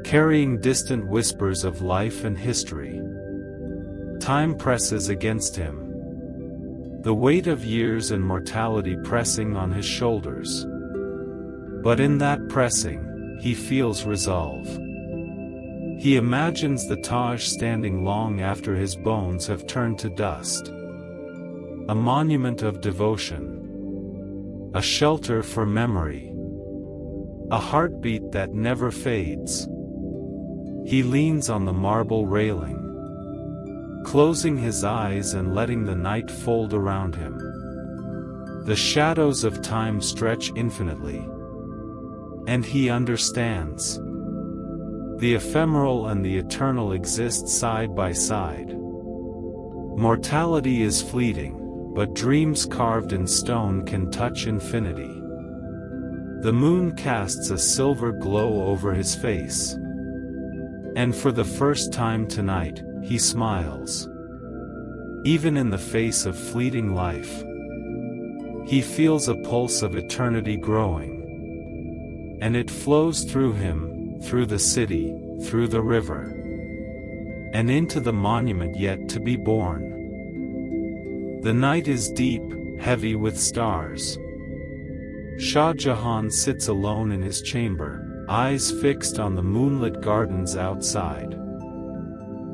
carrying distant whispers of life and history. Time presses against him, the weight of years and mortality pressing on his shoulders. But in that pressing, he feels resolve. He imagines the Taj standing long after his bones have turned to dust. A monument of devotion. A shelter for memory. A heartbeat that never fades. He leans on the marble railing, closing his eyes and letting the night fold around him. The shadows of time stretch infinitely. And he understands. The ephemeral and the eternal exist side by side. Mortality is fleeting, but dreams carved in stone can touch infinity. The moon casts a silver glow over his face. And for the first time tonight, he smiles. Even in the face of fleeting life, he feels a pulse of eternity growing. And it flows through him, through the city, through the river, and into the monument yet to be born. The night is deep, heavy with stars. Shah Jahan sits alone in his chamber, eyes fixed on the moonlit gardens outside.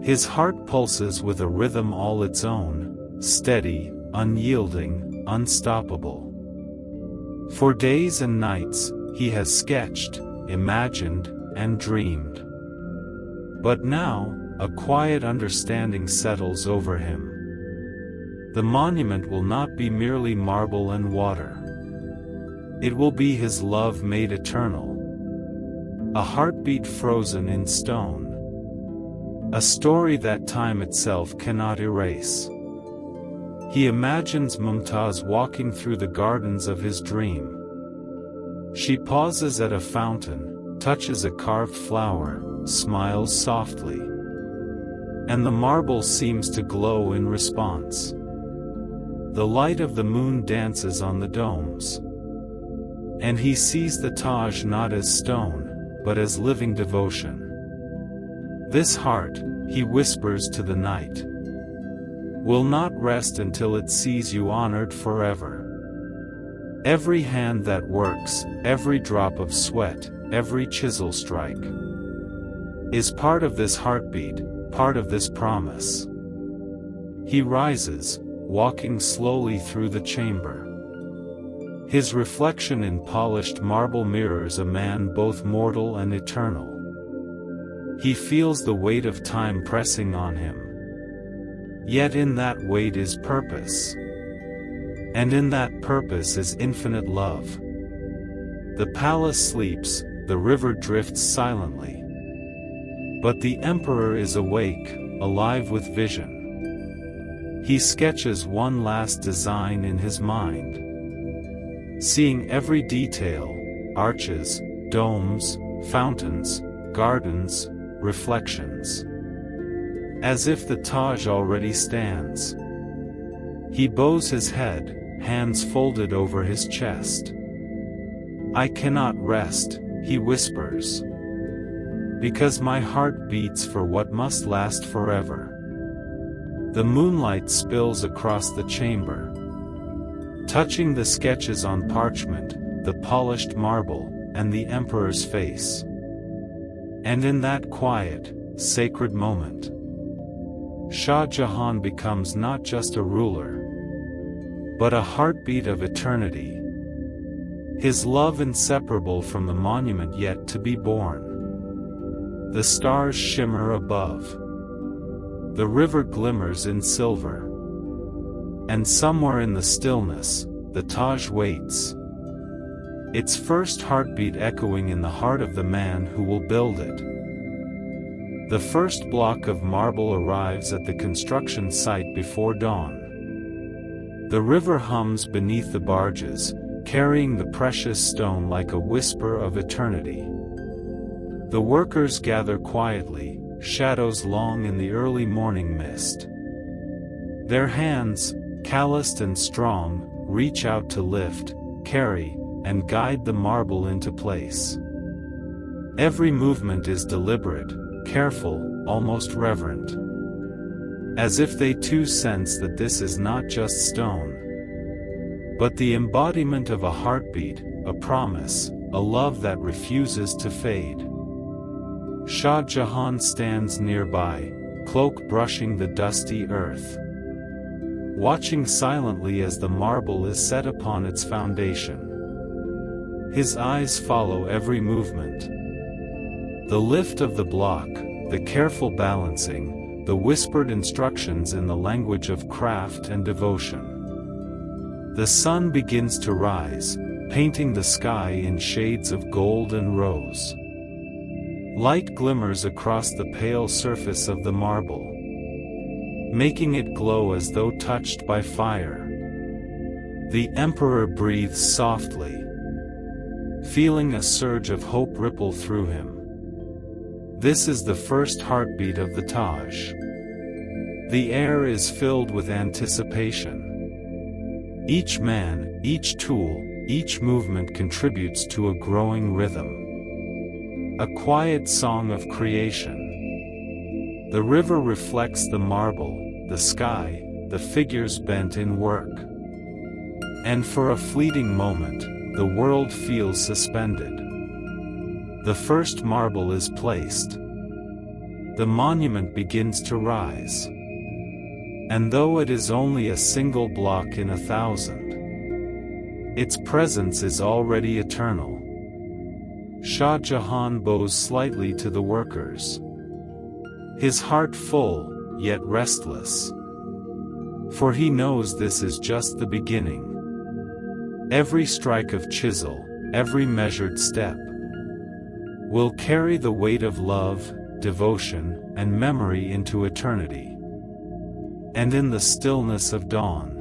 His heart pulses with a rhythm all its own, steady, unyielding, unstoppable. For days and nights, he has sketched, imagined, and dreamed. But now, a quiet understanding settles over him. The monument will not be merely marble and water. It will be his love made eternal. A heartbeat frozen in stone. A story that time itself cannot erase. He imagines Mumtaz walking through the gardens of his dream. She pauses at a fountain, touches a carved flower, smiles softly. And the marble seems to glow in response. The light of the moon dances on the domes. And he sees the Taj not as stone, but as living devotion. This heart, he whispers to the night, will not rest until it sees you honored forever. Every hand that works, every drop of sweat, every chisel strike, is part of this heartbeat, part of this promise. He rises, walking slowly through the chamber. His reflection in polished marble mirrors a man both mortal and eternal. He feels the weight of time pressing on him. Yet in that weight is purpose. And in that purpose is infinite love. The palace sleeps, the river drifts silently. But the emperor is awake, alive with vision. He sketches one last design in his mind. Seeing every detail, arches, domes, fountains, gardens, reflections. As if the Taj already stands. He bows his head, hands folded over his chest. I cannot rest, he whispers. Because my heart beats for what must last forever. The moonlight spills across the chamber, touching the sketches on parchment, the polished marble, and the emperor's face. And in that quiet, sacred moment, Shah Jahan becomes not just a ruler, but a heartbeat of eternity. His love inseparable from the monument yet to be born. The stars shimmer above. The river glimmers in silver. And somewhere in the stillness, the Taj waits. Its first heartbeat echoing in the heart of the man who will build it. The first block of marble arrives at the construction site before dawn. The river hums beneath the barges, carrying the precious stone like a whisper of eternity. The workers gather quietly, shadows long in the early morning mist. Their hands, calloused and strong, reach out to lift, carry, and guide the marble into place. Every movement is deliberate, careful, almost reverent. As if they too sense that this is not just stone, but the embodiment of a heartbeat, a promise, a love that refuses to fade. Shah Jahan stands nearby, cloak brushing the dusty earth, watching silently as the marble is set upon its foundation. His eyes follow every movement. The lift of the block, the careful balancing, the whispered instructions in the language of craft and devotion. The sun begins to rise, painting the sky in shades of gold and rose. Light glimmers across the pale surface of the marble, making it glow as though touched by fire. The emperor breathes softly, feeling a surge of hope ripple through him. This is the first heartbeat of the Taj. The air is filled with anticipation. Each man, each tool, each movement contributes to a growing rhythm. A quiet song of creation. The river reflects the marble, the sky, the figures bent in work. And for a fleeting moment, the world feels suspended. The first marble is placed. The monument begins to rise. And though it is only a single block in 1,000, its presence is already eternal. Shah Jahan bows slightly to the workers. His heart full, yet restless. For he knows this is just the beginning. Every strike of chisel, every measured step, will carry the weight of love, devotion, and memory into eternity. And in the stillness of dawn,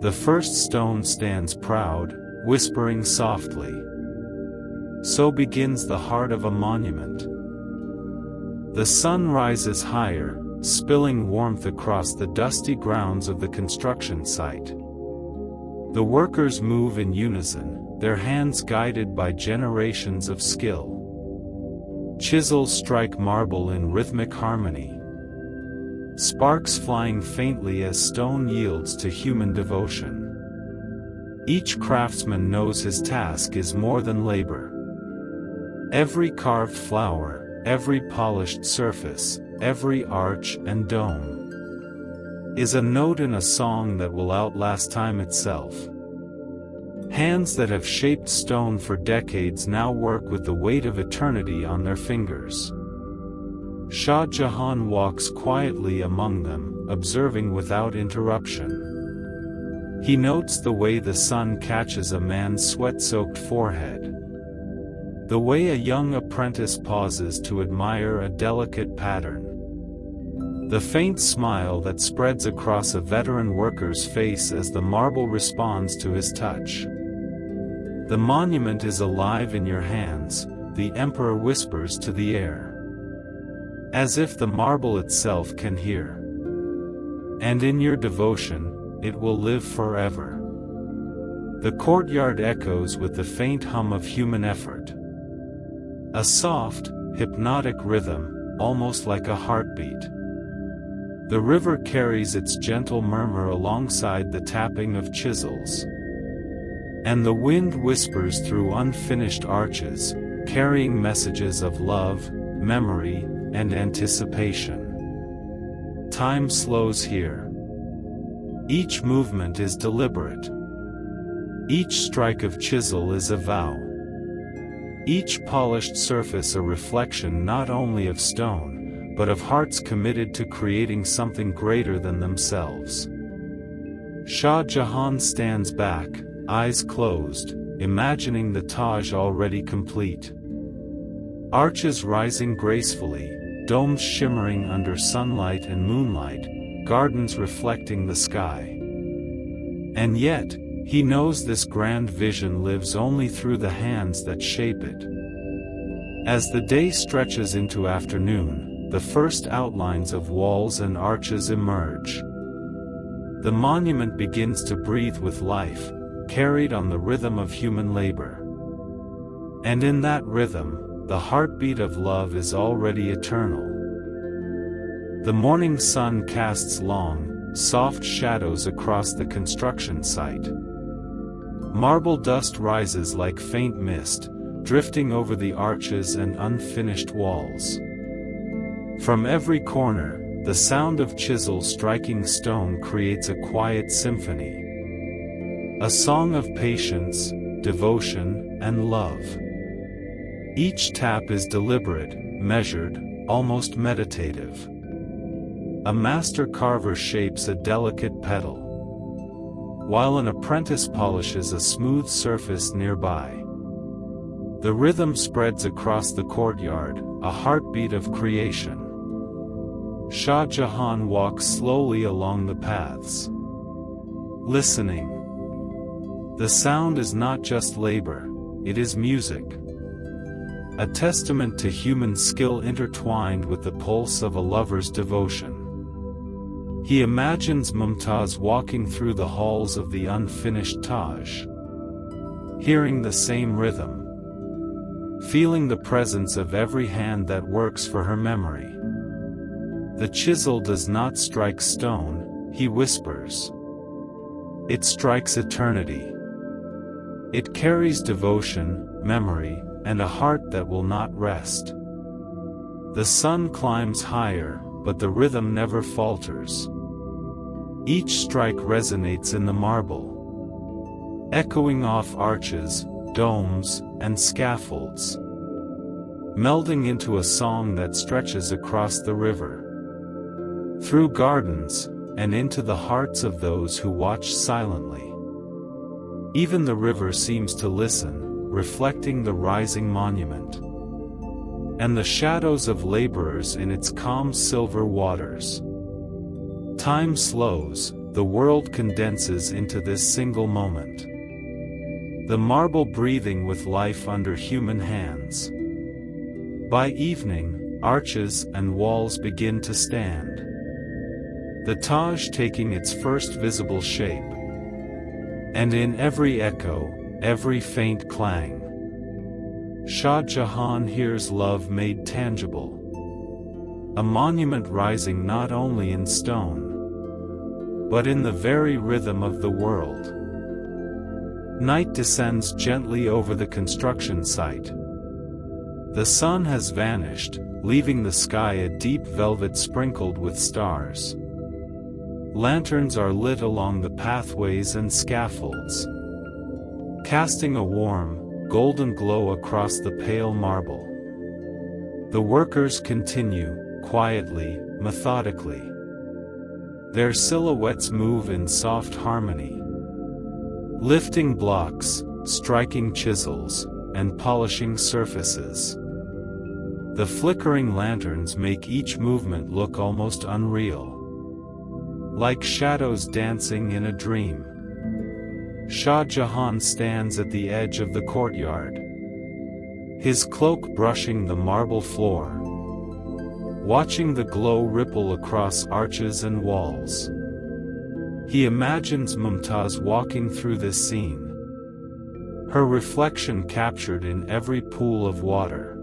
the first stone stands proud, whispering softly. So begins the heart of a monument. The sun rises higher, spilling warmth across the dusty grounds of the construction site. The workers move in unison, their hands guided by generations of skill. Chisels strike marble in rhythmic harmony, sparks flying faintly as stone yields to human devotion. Each craftsman knows his task is more than labor. Every carved flower, every polished surface, every arch and dome is a note in a song that will outlast time itself. Hands that have shaped stone for decades now work with the weight of eternity on their fingers. Shah Jahan walks quietly among them, observing without interruption. He notes the way the sun catches a man's sweat-soaked forehead, the way a young apprentice pauses to admire a delicate pattern, the faint smile that spreads across a veteran worker's face as the marble responds to his touch. The monument is alive in your hands, the emperor whispers to the air, as if the marble itself can hear. And in your devotion, it will live forever. The courtyard echoes with the faint hum of human effort. A soft, hypnotic rhythm, almost like a heartbeat. The river carries its gentle murmur alongside the tapping of chisels. And the wind whispers through unfinished arches, carrying messages of love, memory, and anticipation. Time slows here. Each movement is deliberate. Each strike of chisel is a vow. Each polished surface a reflection not only of stone, but of hearts committed to creating something greater than themselves. Shah Jahan stands back, eyes closed, imagining the Taj already complete. Arches rising gracefully, domes shimmering under sunlight and moonlight, gardens reflecting the sky. And yet, he knows this grand vision lives only through the hands that shape it. As the day stretches into afternoon, the first outlines of walls and arches emerge. The monument begins to breathe with life, carried on the rhythm of human labor. And in that rhythm, the heartbeat of love is already eternal. The morning sun casts long, soft shadows across the construction site. Marble dust rises like faint mist, drifting over the arches and unfinished walls. From every corner, the sound of chisels striking stone creates a quiet symphony. A song of patience, devotion, and love. Each tap is deliberate, measured, almost meditative. A master carver shapes a delicate petal, while an apprentice polishes a smooth surface nearby. The rhythm spreads across the courtyard, a heartbeat of creation. Shah Jahan walks slowly along the paths, listening. The sound is not just labor, it is music. A testament to human skill intertwined with the pulse of a lover's devotion. He imagines Mumtaz walking through the halls of the unfinished Taj, hearing the same rhythm, feeling the presence of every hand that works for her memory. The chisel does not strike stone, he whispers. It strikes eternity. It carries devotion, memory, and a heart that will not rest. The sun climbs higher, but the rhythm never falters. Each strike resonates in the marble, echoing off arches, domes, and scaffolds, melding into a song that stretches across the river, through gardens, and into the hearts of those who watch silently. Even the river seems to listen, reflecting the rising monument, and the shadows of laborers in its calm silver waters. Time slows, the world condenses into this single moment. The marble breathing with life under human hands. By evening, arches and walls begin to stand. The Taj taking its first visible shape. And in every echo, every faint clang, Shah Jahan hears love made tangible. A monument rising not only in stone, but in the very rhythm of the world. Night descends gently over the construction site. The sun has vanished, leaving the sky a deep velvet sprinkled with stars. Lanterns are lit along the pathways and scaffolds, casting a warm, golden glow across the pale marble. The workers continue, quietly, methodically. Their silhouettes move in soft harmony, lifting blocks, striking chisels, and polishing surfaces. The flickering lanterns make each movement look almost unreal, like shadows dancing in a dream. Shah Jahan stands at the edge of the courtyard, his cloak brushing the marble floor, watching the glow ripple across arches and walls. He imagines Mumtaz walking through this scene, her reflection captured in every pool of water,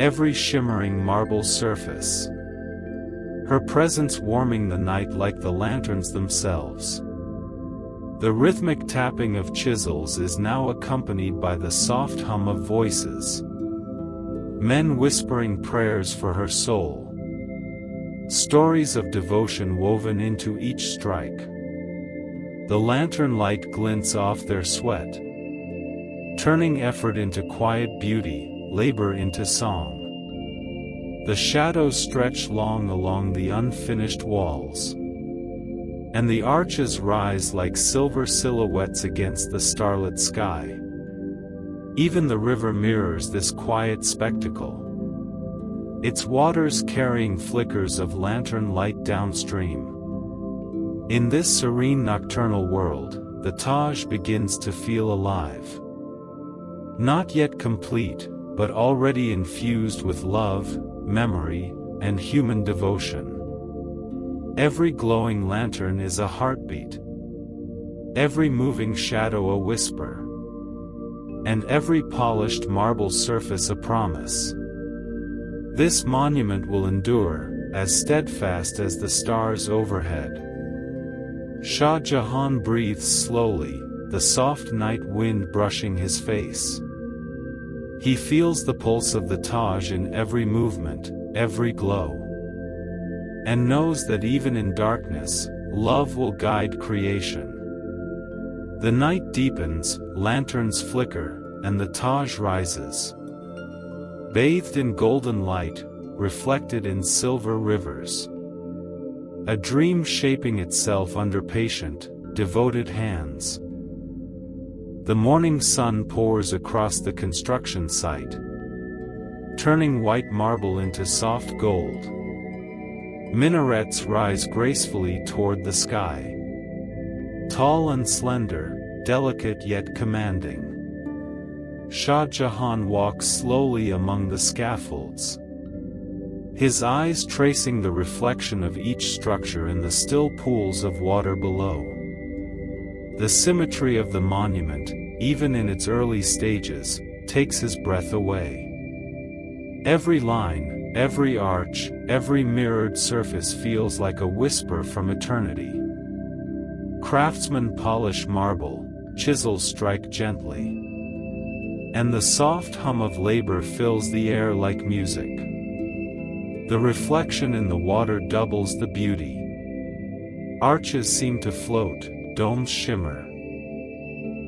every shimmering marble surface, her presence warming the night like the lanterns themselves. The rhythmic tapping of chisels is now accompanied by the soft hum of voices, men whispering prayers for her soul, stories of devotion woven into each strike. The lantern light glints off their sweat, turning effort into quiet beauty, labor into song. The shadows stretch long along the unfinished walls, and the arches rise like silver silhouettes against the starlit sky. Even the river mirrors this quiet spectacle, its waters carrying flickers of lantern light downstream. In this serene nocturnal world, the Taj begins to feel alive. Not yet complete, but already infused with love, memory, and human devotion. Every glowing lantern is a heartbeat, every moving shadow a whisper, and every polished marble surface a promise. This monument will endure, as steadfast as the stars overhead. Shah Jahan breathes slowly, the soft night wind brushing his face. He feels the pulse of the Taj in every movement, every glow, and knows that even in darkness, love will guide creation. The night deepens, lanterns flicker, and the Taj rises, bathed in golden light, reflected in silver rivers. A dream shaping itself under patient, devoted hands. The morning sun pours across the construction site, turning white marble into soft gold. Minarets rise gracefully toward the sky, tall and slender, delicate yet commanding. Shah Jahan walks slowly among the scaffolds, his eyes tracing the reflection of each structure in the still pools of water below. The symmetry of the monument, even in its early stages, takes his breath away. Every line, every arch, every mirrored surface feels like a whisper from eternity. Craftsmen polish marble, chisels strike gently, and the soft hum of labor fills the air like music. The reflection in the water doubles the beauty. Arches seem to float, domes shimmer,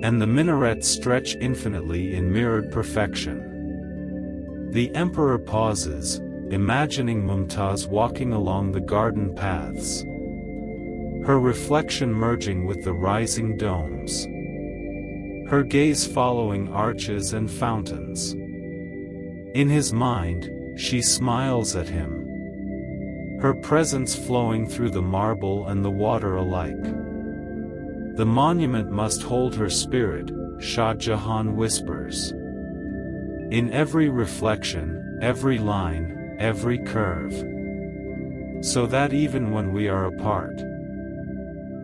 and the minarets stretch infinitely in mirrored perfection. The emperor pauses, imagining Mumtaz walking along the garden paths, her reflection merging with the rising domes, her gaze following arches and fountains. In his mind, she smiles at him, her presence flowing through the marble and the water alike. The monument must hold her spirit, Shah Jahan whispers. In every reflection, every line, every curve. So that even when we are apart,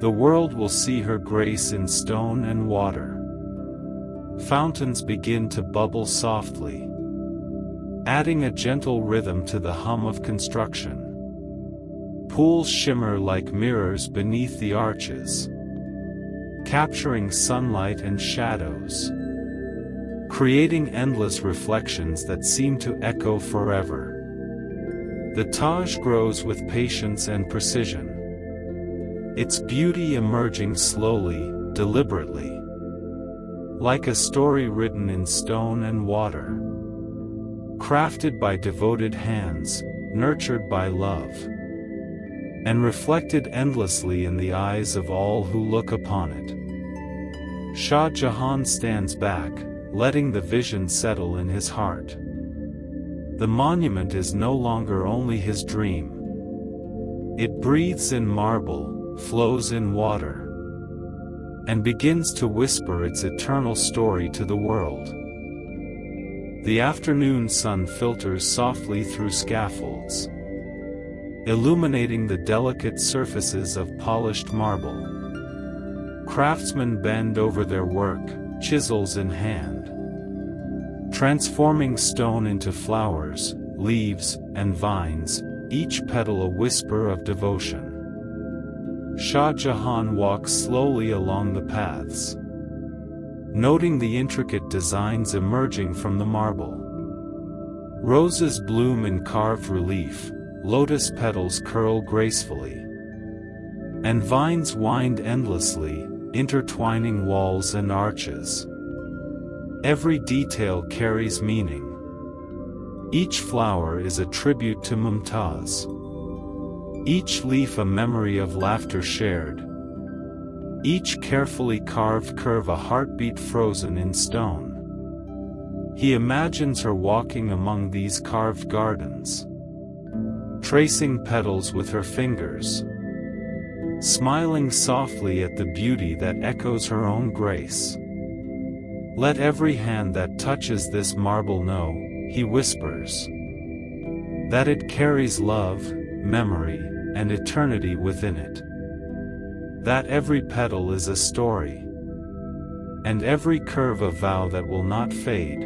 the world will see her grace in stone and water. Fountains begin to bubble softly, adding a gentle rhythm to the hum of construction. Pools shimmer like mirrors beneath the arches, capturing sunlight and shadows, creating endless reflections that seem to echo forever. The Taj grows with patience and precision, its beauty emerging slowly, deliberately, like a story written in stone and water, crafted by devoted hands, nurtured by love, and reflected endlessly in the eyes of all who look upon it. Shah Jahan stands back, letting the vision settle in his heart. The monument is no longer only his dream. It breathes in marble, flows in water, and begins to whisper its eternal story to the world. The afternoon sun filters softly through scaffolds, illuminating the delicate surfaces of polished marble. Craftsmen bend over their work, chisels in hand, transforming stone into flowers, leaves, and vines, each petal a whisper of devotion. Shah Jahan walks slowly along the paths, noting the intricate designs emerging from the marble. Roses bloom in carved relief, lotus petals curl gracefully, and vines wind endlessly, intertwining walls and arches. Every detail carries meaning. Each flower is a tribute to Mumtaz, each leaf a memory of laughter shared, each carefully carved curve a heartbeat frozen in stone. He imagines her walking among these carved gardens, tracing petals with her fingers, smiling softly at the beauty that echoes her own grace. Let every hand that touches this marble know, he whispers, that it carries love, memory, and eternity within it. That every petal is a story, and every curve a vow that will not fade.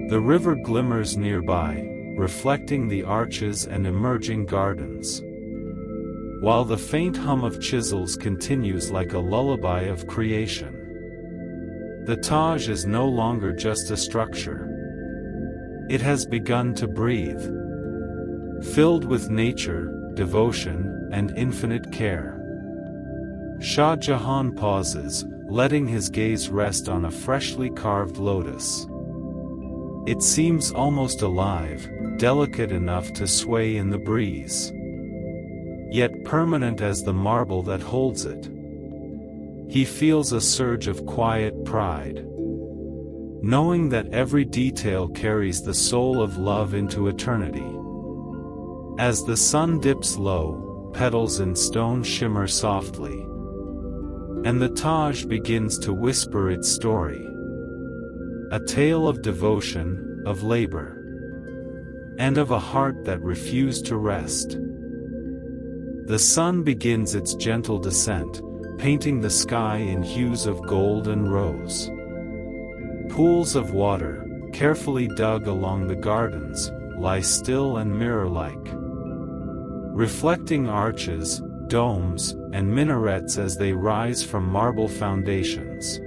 The river glimmers nearby, reflecting the arches and emerging gardens, while the faint hum of chisels continues like a lullaby of creation. The Taj is no longer just a structure. It has begun to breathe, filled with nature, devotion, and infinite care. Shah Jahan pauses, letting his gaze rest on a freshly carved lotus. It seems almost alive, delicate enough to sway in the breeze, yet permanent as the marble that holds it. He feels a surge of quiet pride, knowing that every detail carries the soul of love into eternity. As the sun dips low, petals in stone shimmer softly, and the Taj begins to whisper its story. A tale of devotion, of labor, and of a heart that refused to rest. The sun begins its gentle descent, painting the sky in hues of gold and rose. Pools of water, carefully dug along the gardens, lie still and mirror-like, reflecting arches, domes, and minarets as they rise from marble foundations.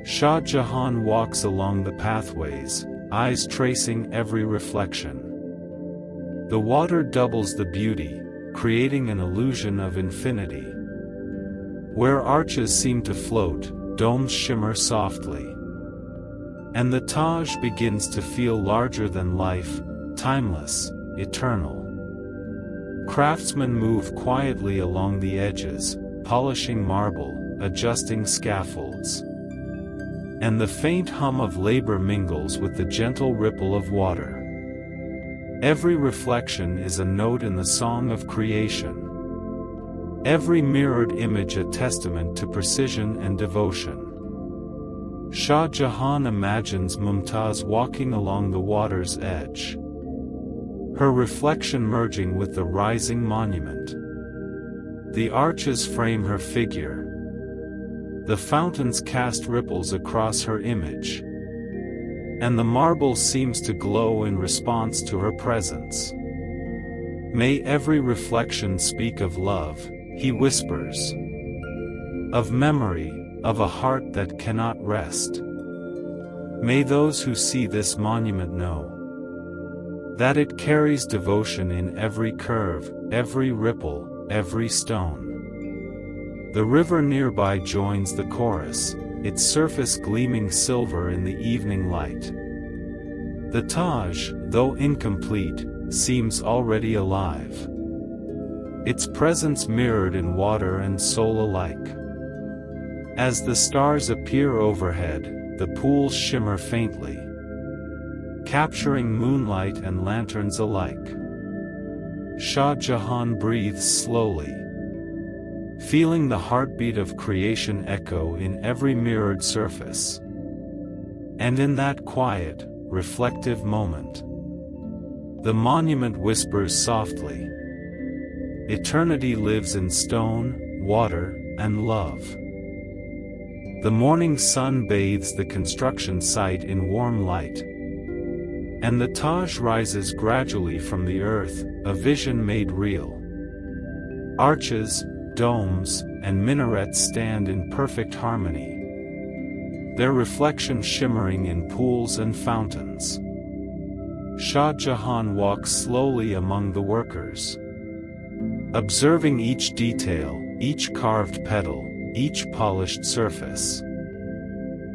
Shah Jahan walks along the pathways, eyes tracing every reflection. The water doubles the beauty, creating an illusion of infinity. Where arches seem to float, domes shimmer softly, and the Taj begins to feel larger than life, timeless, eternal. Craftsmen move quietly along the edges, polishing marble, adjusting scaffolds. And the faint hum of labor mingles with the gentle ripple of water. Every reflection is a note in the song of creation. Every mirrored image a testament to precision and devotion. Shah Jahan imagines Mumtaz walking along the water's edge, her reflection merging with the rising monument. The arches frame her figure. The fountains cast ripples across her image. And the marble seems to glow in response to her presence. May every reflection speak of love, he whispers. Of memory, of a heart that cannot rest. May those who see this monument know that it carries devotion in every curve, every ripple, every stone. The river nearby joins the chorus, its surface gleaming silver in the evening light. The Taj, though incomplete, seems already alive. Its presence mirrored in water and soul alike. As the stars appear overhead, the pools shimmer faintly, capturing moonlight and lanterns alike. Shah Jahan breathes slowly, feeling the heartbeat of creation echo in every mirrored surface. And in that quiet, reflective moment, the monument whispers softly. Eternity lives in stone, water, and love. The morning sun bathes the construction site in warm light, and the Taj rises gradually from the earth, a vision made real. Arches, domes, and minarets stand in perfect harmony, their reflection shimmering in pools and fountains. Shah Jahan walks slowly among the workers, observing each detail, each carved petal, each polished surface.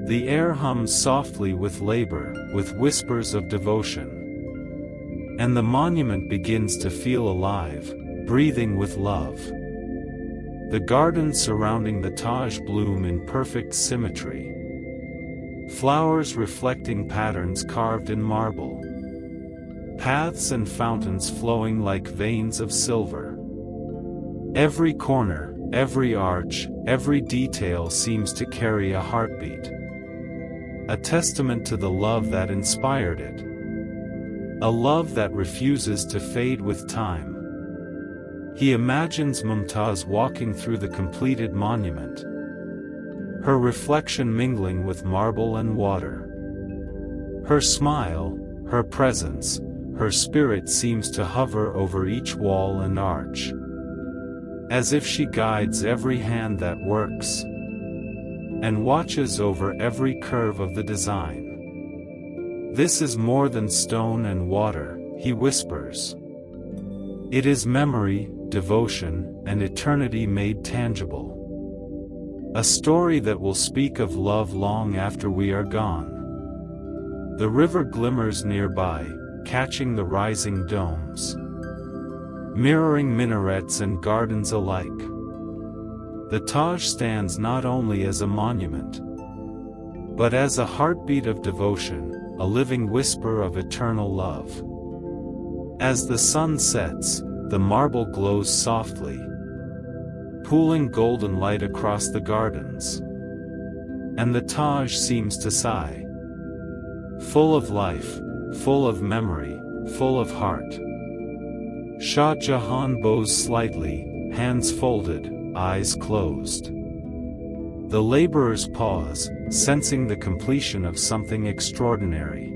The air hums softly with labor, with whispers of devotion. And the monument begins to feel alive, breathing with love. The gardens surrounding the Taj bloom in perfect symmetry. Flowers reflecting patterns carved in marble. Paths and fountains flowing like veins of silver. Every corner, every arch, every detail seems to carry a heartbeat. A testament to the love that inspired it. A love that refuses to fade with time. He imagines Mumtaz walking through the completed monument, her reflection mingling with marble and water. Her smile, her presence, her spirit seems to hover over each wall and arch, as if she guides every hand that works, and watches over every curve of the design. This is more than stone and water, he whispers. It is memory, devotion, and eternity made tangible. A story that will speak of love long after we are gone. The river glimmers nearby, catching the rising domes, mirroring minarets and gardens alike. The Taj stands not only as a monument, but as a heartbeat of devotion, a living whisper of eternal love. As the sun sets, the marble glows softly, pooling golden light across the gardens. And the Taj seems to sigh, full of life, full of memory, full of heart. Shah Jahan bows slightly, hands folded, eyes closed. The laborers pause, sensing the completion of something extraordinary.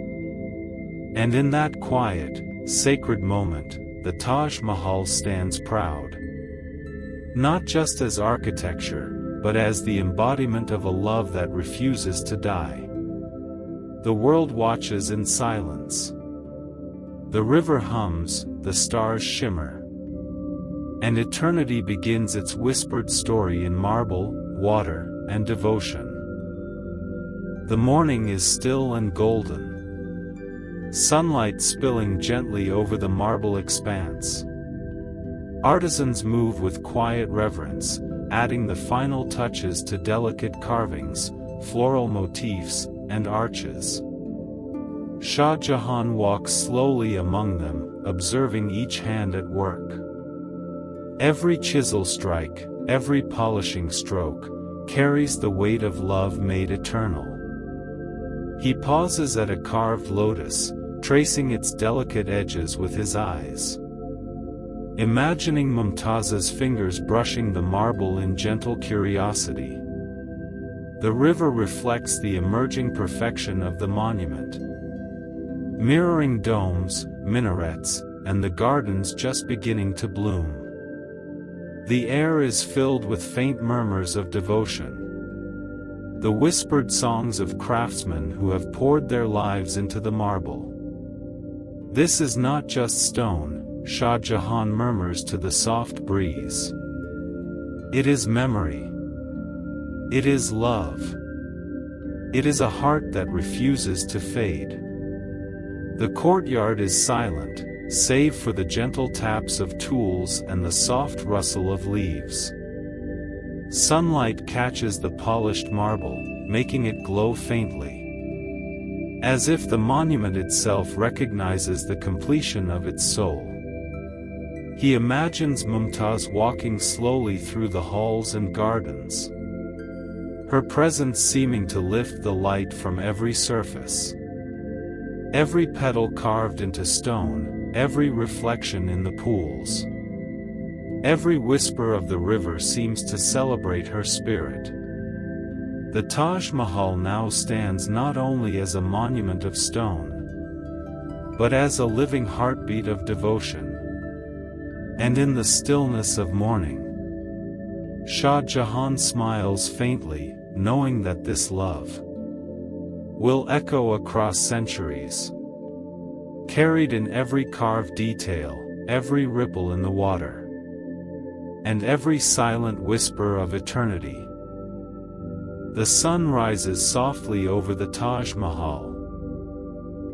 And in that quiet, sacred moment, the Taj Mahal stands proud. Not just as architecture, but as the embodiment of a love that refuses to die. The world watches in silence. The river hums, the stars shimmer. And eternity begins its whispered story in marble, water, and devotion. The morning is still and golden, sunlight spilling gently over the marble expanse. Artisans move with quiet reverence, adding the final touches to delicate carvings, floral motifs, and arches. Shah Jahan walks slowly among them, observing each hand at work. Every chisel strike, every polishing stroke, carries the weight of love made eternal. He pauses at a carved lotus, tracing its delicate edges with his eyes. Imagining Mumtaz's fingers brushing the marble in gentle curiosity. The river reflects the emerging perfection of the monument, mirroring domes, minarets, and the gardens just beginning to bloom. The air is filled with faint murmurs of devotion, the whispered songs of craftsmen who have poured their lives into the marble. This is not just stone, Shah Jahan murmurs to the soft breeze. It is memory. It is love. It is a heart that refuses to fade. The courtyard is silent, save for the gentle taps of tools and the soft rustle of leaves. Sunlight catches the polished marble, making it glow faintly, as if the monument itself recognizes the completion of its soul. He imagines Mumtaz walking slowly through the halls and gardens, her presence seeming to lift the light from every surface. Every petal carved into stone, every reflection in the pools, every whisper of the river seems to celebrate her spirit. The Taj Mahal now stands not only as a monument of stone, but as a living heartbeat of devotion. And in the stillness of morning, Shah Jahan smiles faintly, knowing that this love will echo across centuries, carried in every carved detail, every ripple in the water, and every silent whisper of eternity. The sun rises softly over the Taj Mahal,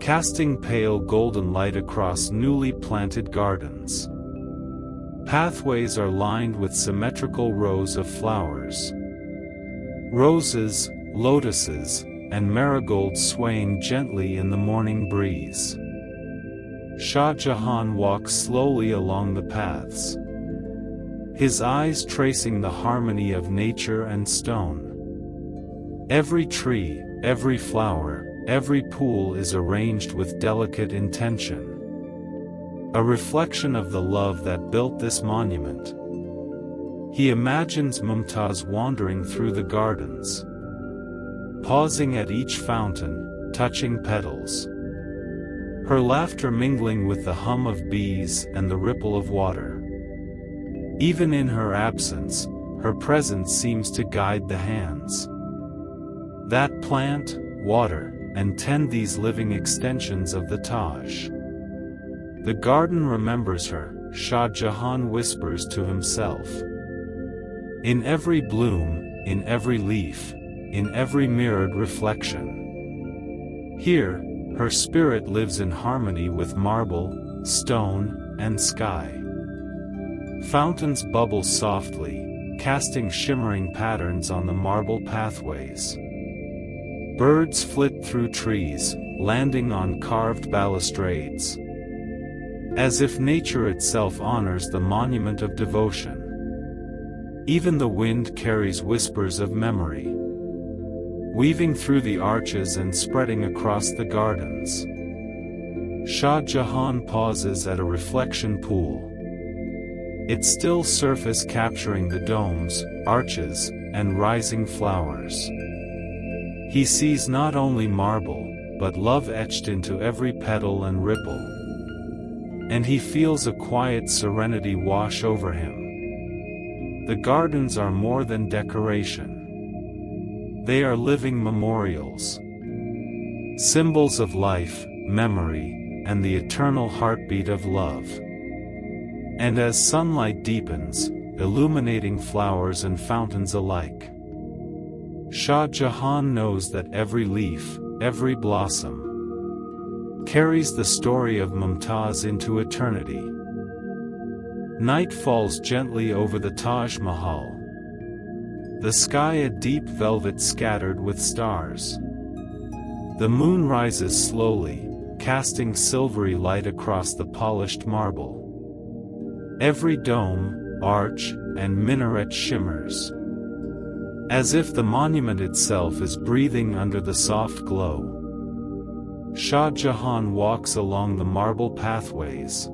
casting pale golden light across newly planted gardens. Pathways are lined with symmetrical rows of flowers. Roses, lotuses, and marigolds swaying gently in the morning breeze. Shah Jahan walks slowly along the paths, his eyes tracing the harmony of nature and stone. Every tree, every flower, every pool is arranged with delicate intention, a reflection of the love that built this monument. He imagines Mumtaz wandering through the gardens, pausing at each fountain, touching petals, her laughter mingling with the hum of bees and the ripple of water. Even in her absence, her presence seems to guide the hands that plant, water, and tend these living extensions of the Taj. The garden remembers her, Shah Jahan whispers to himself. In every bloom, in every leaf, in every mirrored reflection. Here, her spirit lives in harmony with marble, stone, and sky. Fountains bubble softly, casting shimmering patterns on the marble pathways. Birds flit through trees, landing on carved balustrades, as if nature itself honors the monument of devotion. Even the wind carries whispers of memory, weaving through the arches and spreading across the gardens. Shah Jahan pauses at a reflection pool, its still surface capturing the domes, arches, and rising flowers. He sees not only marble, but love etched into every petal and ripple. And he feels a quiet serenity wash over him. The gardens are more than decoration. They are living memorials, symbols of life, memory, and the eternal heartbeat of love. And as sunlight deepens, illuminating flowers and fountains alike, Shah Jahan knows that every leaf, every blossom, carries the story of Mumtaz into eternity. Night falls gently over the Taj Mahal. The sky a deep velvet scattered with stars. The moon rises slowly, casting silvery light across the polished marble. Every dome, arch, and minaret shimmers, as if the monument itself is breathing under the soft glow. Shah Jahan walks along the marble pathways,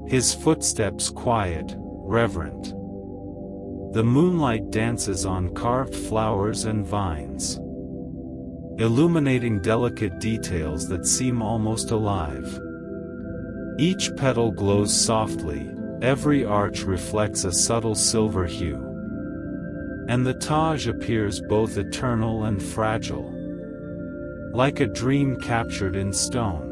his footsteps quiet, reverent. The moonlight dances on carved flowers and vines, illuminating delicate details that seem almost alive. Each petal glows softly, every arch reflects a subtle silver hue, and the Taj appears both eternal and fragile, like a dream captured in stone.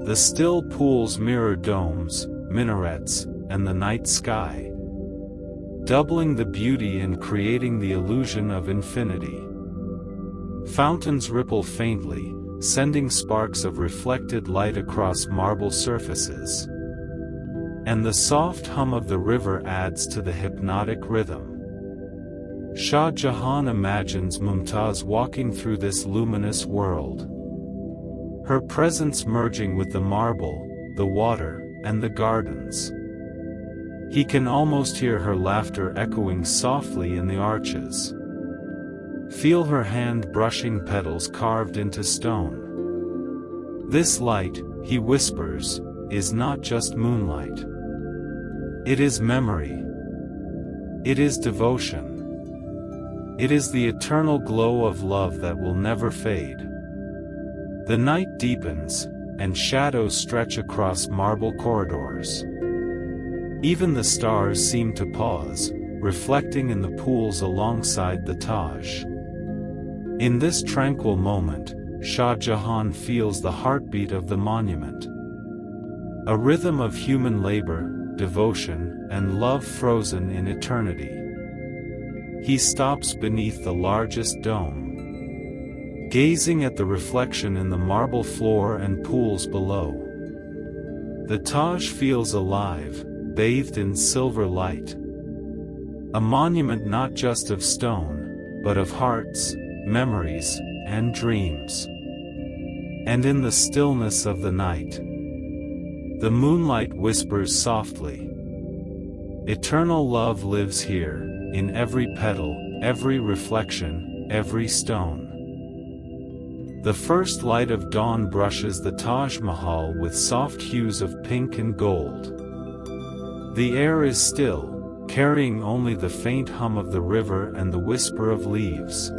The still pools mirror domes, minarets, and the night sky, doubling the beauty and creating the illusion of infinity. Fountains ripple faintly, sending sparks of reflected light across marble surfaces, and the soft hum of the river adds to the hypnotic rhythm. Shah Jahan imagines Mumtaz walking through this luminous world, her presence merging with the marble, the water, and the gardens. He can almost hear her laughter echoing softly in the arches. Feel her hand brushing petals carved into stone. This light, he whispers, is not just moonlight. It is memory. It is devotion. It is the eternal glow of love that will never fade. The night deepens, and shadows stretch across marble corridors. Even the stars seem to pause, reflecting in the pools alongside the Taj. In this tranquil moment, Shah Jahan feels the heartbeat of the monument. A rhythm of human labor, devotion, and love frozen in eternity. He stops beneath the largest dome, gazing at the reflection in the marble floor and pools below. The Taj feels alive, bathed in silver light. A monument not just of stone, but of hearts, memories, and dreams. And in the stillness of the night, the moonlight whispers softly, "Eternal love lives here, in every petal, every reflection, every stone." The first light of dawn brushes the Taj Mahal with soft hues of pink and gold. The air is still, carrying only the faint hum of the river and the whisper of leaves.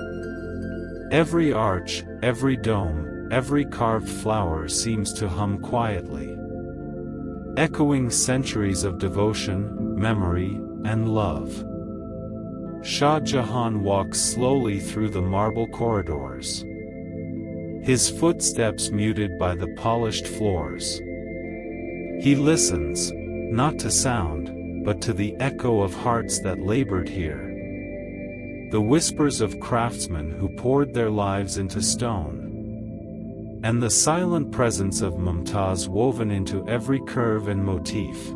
Every arch, every dome, every carved flower seems to hum quietly, echoing centuries of devotion, memory, and love. Shah Jahan walks slowly through the marble corridors, his footsteps muted by the polished floors. He listens, not to sound, but to the echo of hearts that labored here. The whispers of craftsmen who poured their lives into stone, and the silent presence of Mumtaz woven into every curve and motif.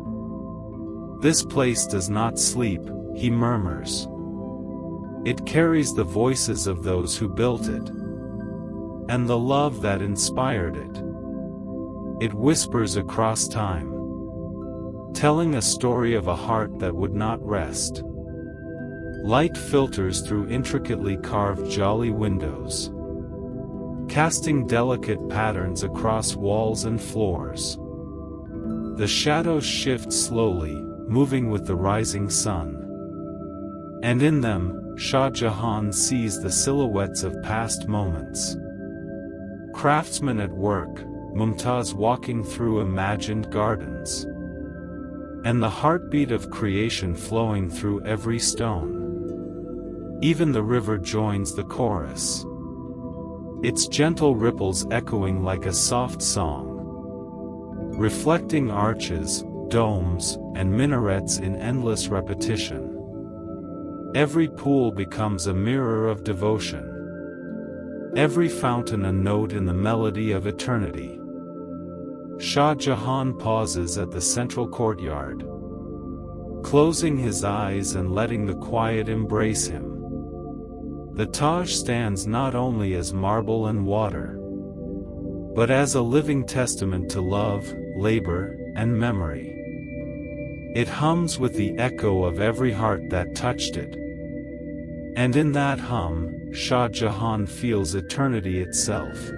"This place does not sleep," he murmurs. "It carries the voices of those who built it, and the love that inspired it. It whispers across time, telling a story of a heart that would not rest." Light filters through intricately carved jolly windows, casting delicate patterns across walls and floors. The shadows shift slowly, moving with the rising sun. And in them, Shah Jahan sees the silhouettes of past moments. Craftsmen at work, Mumtaz walking through imagined gardens, and the heartbeat of creation flowing through every stone. Even the river joins the chorus, its gentle ripples echoing like a soft song, reflecting arches, domes, and minarets in endless repetition. Every pool becomes a mirror of devotion, every fountain a note in the melody of eternity. Shah Jahan pauses at the central courtyard, closing his eyes and letting the quiet embrace him. The Taj stands not only as marble and water, but as a living testament to love, labor, and memory. It hums with the echo of every heart that touched it. And in that hum, Shah Jahan feels eternity itself.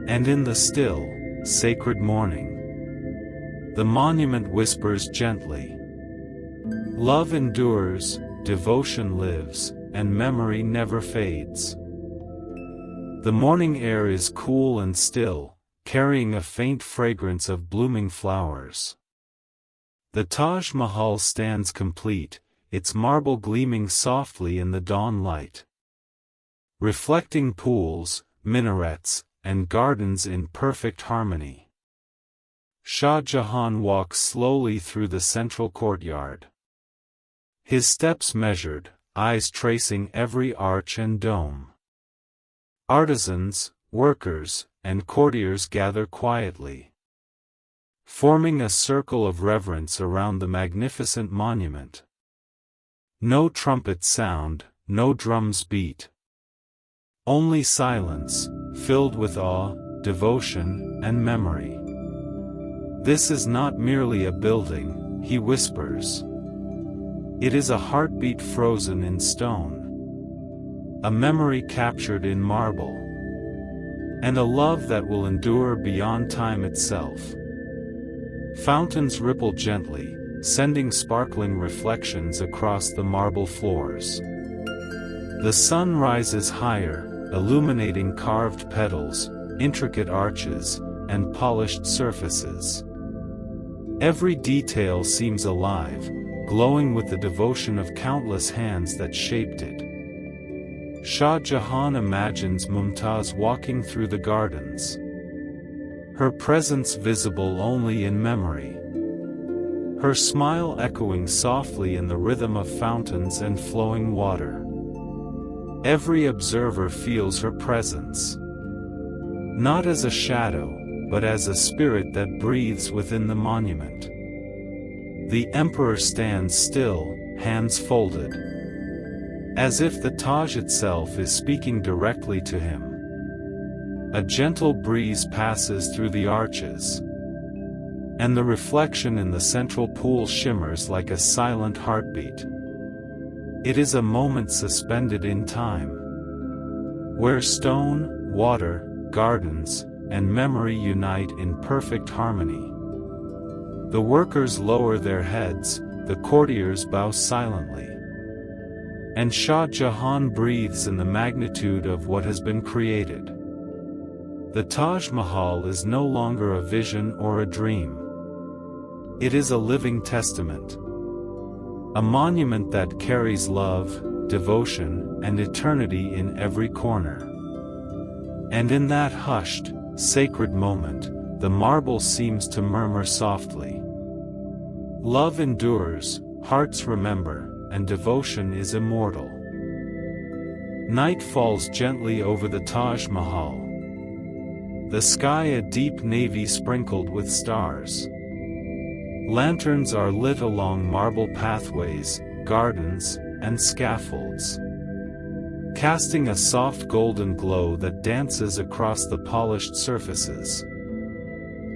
And in the still, sacred morning, the monument whispers gently, "Love endures, devotion lives, and memory never fades." The morning air is cool and still, carrying a faint fragrance of blooming flowers. The Taj Mahal stands complete, its marble gleaming softly in the dawn light, reflecting pools, minarets, and gardens in perfect harmony. Shah Jahan walks slowly through the central courtyard, his steps measured, eyes tracing every arch and dome. Artisans, workers, and courtiers gather quietly, forming a circle of reverence around the magnificent monument. No trumpets sound, no drums beat. Only silence, filled with awe, devotion, and memory. "This is not merely a building," he whispers. "It is a heartbeat frozen in stone. A memory captured in marble. And a love that will endure beyond time itself." Fountains ripple gently, sending sparkling reflections across the marble floors. The sun rises higher, illuminating carved petals, intricate arches, and polished surfaces. Every detail seems alive, glowing with the devotion of countless hands that shaped it. Shah Jahan imagines Mumtaz walking through the gardens, her presence visible only in memory, her smile echoing softly in the rhythm of fountains and flowing water. Every observer feels her presence, not as a shadow, but as a spirit that breathes within the monument. The emperor stands still, hands folded, as if the Taj itself is speaking directly to him. A gentle breeze passes through the arches, and the reflection in the central pool shimmers like a silent heartbeat. It is a moment suspended in time, where stone, water, gardens, and memory unite in perfect harmony. The workers lower their heads, the courtiers bow silently, and Shah Jahan breathes in the magnitude of what has been created. The Taj Mahal is no longer a vision or a dream. It is a living testament, a monument that carries love, devotion, and eternity in every corner. And in that hushed, sacred moment, the marble seems to murmur softly. Love endures, hearts remember, and devotion is immortal. Night falls gently over the Taj Mahal, the sky a deep navy sprinkled with stars. Lanterns are lit along marble pathways, gardens, and scaffolds, casting a soft golden glow that dances across the polished surfaces.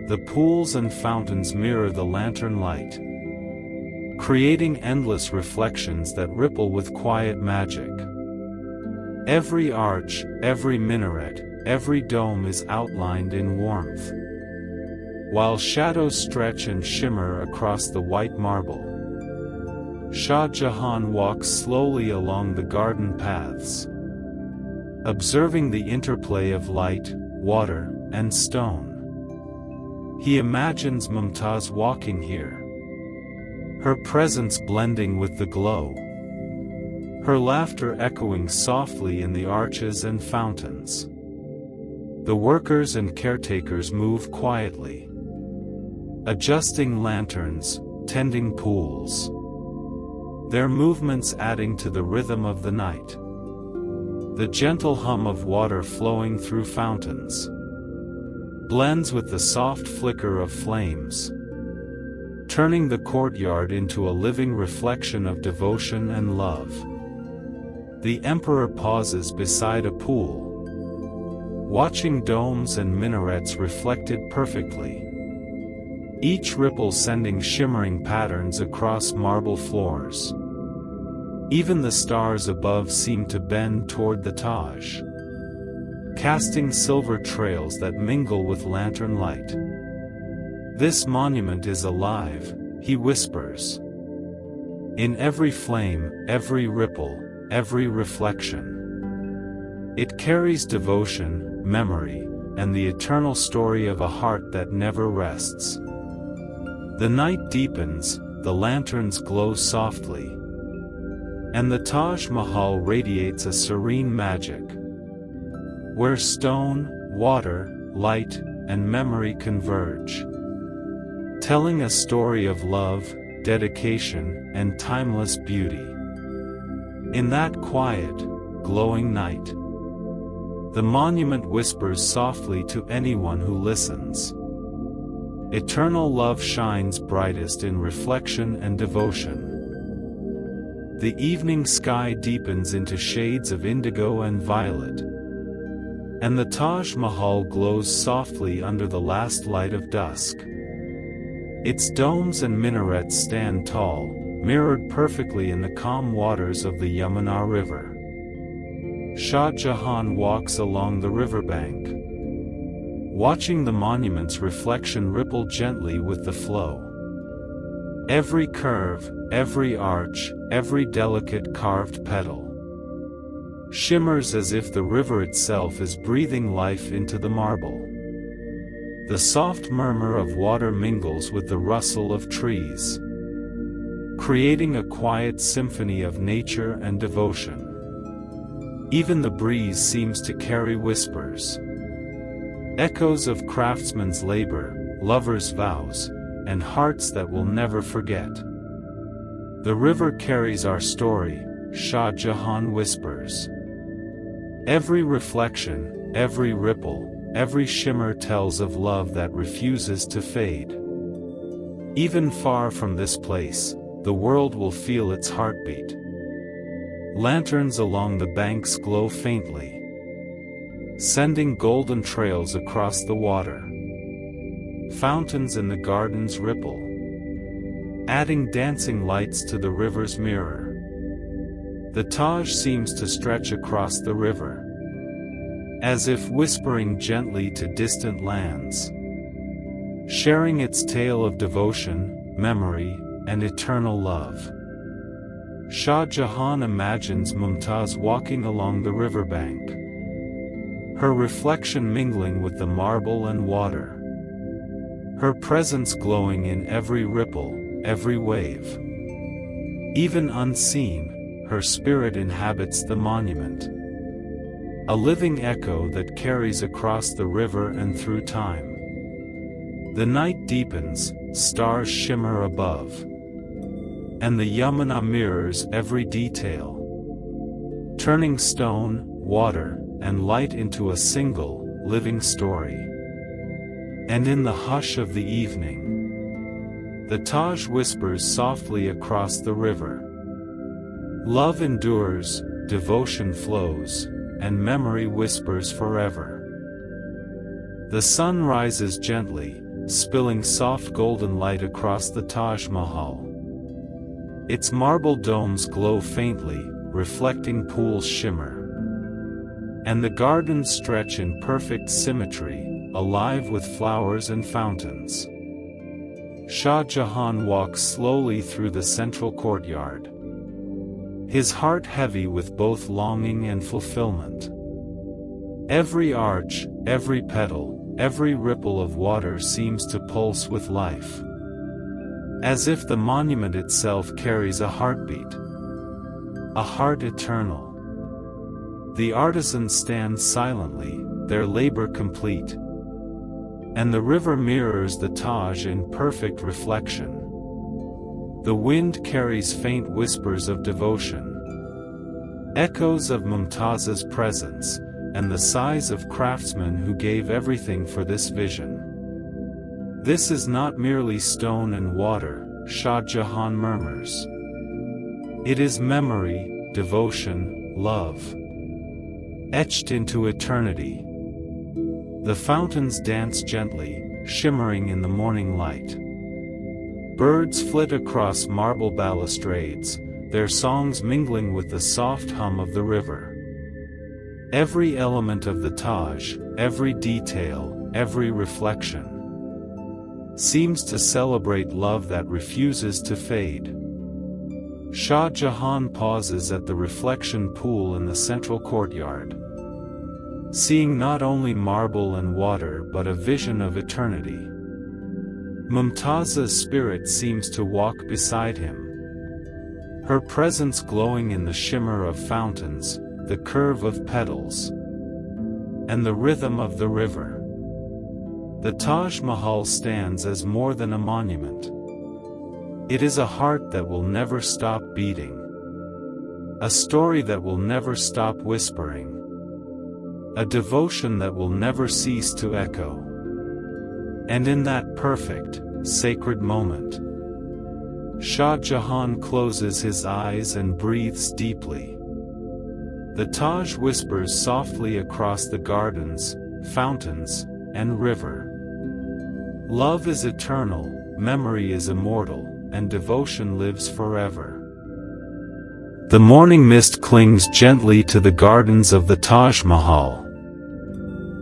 The pools and fountains mirror the lantern light, creating endless reflections that ripple with quiet magic. Every arch, every minaret, every dome is outlined in warmth, while shadows stretch and shimmer across the white marble. Shah Jahan walks slowly along the garden paths, observing the interplay of light, water, and stone. He imagines Mumtaz walking here, her presence blending with the glow, her laughter echoing softly in the arches and fountains. The workers and caretakers move quietly, adjusting lanterns, tending pools, their movements adding to the rhythm of the night. The gentle hum of water flowing through fountains, blends with the soft flicker of flames, turning the courtyard into a living reflection of devotion and love. The emperor pauses beside a pool, watching domes and minarets reflected perfectly, each ripple sending shimmering patterns across marble floors. Even the stars above seem to bend toward the Taj, casting silver trails that mingle with lantern light. "This monument is alive," he whispers. "In every flame, every ripple, every reflection. It carries devotion, memory, and the eternal story of a heart that never rests." The night deepens, the lanterns glow softly, and the Taj Mahal radiates a serene magic, where stone, water, light, and memory converge, telling a story of love, dedication, and timeless beauty. In that quiet, glowing night, the monument whispers softly to anyone who listens. Eternal love shines brightest in reflection and devotion. The evening sky deepens into shades of indigo and violet, and the Taj Mahal glows softly under the last light of dusk. Its domes and minarets stand tall, mirrored perfectly in the calm waters of the Yamuna River. Shah Jahan walks along the riverbank, watching the monument's reflection ripple gently with the flow. Every curve, every arch, every delicate carved petal shimmers as if the river itself is breathing life into the marble. The soft murmur of water mingles with the rustle of trees, creating a quiet symphony of nature and devotion. Even the breeze seems to carry whispers, echoes of craftsmen's labor, lovers' vows, and hearts that will never forget. "The river carries our story," Shah Jahan whispers. "Every reflection, every ripple, every shimmer tells of love that refuses to fade. Even far from this place, the world will feel its heartbeat." Lanterns along the banks glow faintly, sending golden trails across the water. Fountains in the gardens ripple, adding dancing lights to the river's mirror. The Taj seems to stretch across the river, as if whispering gently to distant lands, sharing its tale of devotion, memory, and eternal love. Shah Jahan imagines Mumtaz walking along the riverbank, her reflection mingling with the marble and water, her presence glowing in every ripple, every wave. Even unseen, her spirit inhabits the monument, a living echo that carries across the river and through time. The night deepens, stars shimmer above, and the Yamuna mirrors every detail, turning stone, water, and light into a single, living story. And in the hush of the evening, the Taj whispers softly across the river. Love endures, devotion flows, and memory whispers forever. The sun rises gently, spilling soft golden light across the Taj Mahal. Its marble domes glow faintly, reflecting pools shimmer, and the gardens stretch in perfect symmetry, alive with flowers and fountains. Shah Jahan walks slowly through the central courtyard, his heart heavy with both longing and fulfillment. Every arch, every petal, every ripple of water seems to pulse with life, as if the monument itself carries a heartbeat, a heart eternal. The artisans stand silently, their labor complete, and the river mirrors the Taj in perfect reflection. The wind carries faint whispers of devotion, echoes of Mumtaz's presence, and the size of craftsmen who gave everything for this vision. This is not merely stone and water, Shah Jahan murmurs. It is memory, devotion, love, etched into eternity. The fountains dance gently, shimmering in the morning light. Birds flit across marble balustrades, their songs mingling with the soft hum of the river. Every element of the Taj, every detail, every reflection, seems to celebrate love that refuses to fade. Shah Jahan pauses at the reflection pool in the central courtyard, seeing not only marble and water but a vision of eternity. Mumtaz's spirit seems to walk beside him, her presence glowing in the shimmer of fountains, the curve of petals, and the rhythm of the river. The Taj Mahal stands as more than a monument. It is a heart that will never stop beating, a story that will never stop whispering, a devotion that will never cease to echo. And in that perfect, sacred moment, Shah Jahan closes his eyes and breathes deeply. The Taj whispers softly across the gardens, fountains, and river. Love is eternal, memory is immortal, and devotion lives forever. The morning mist clings gently to the gardens of the Taj Mahal,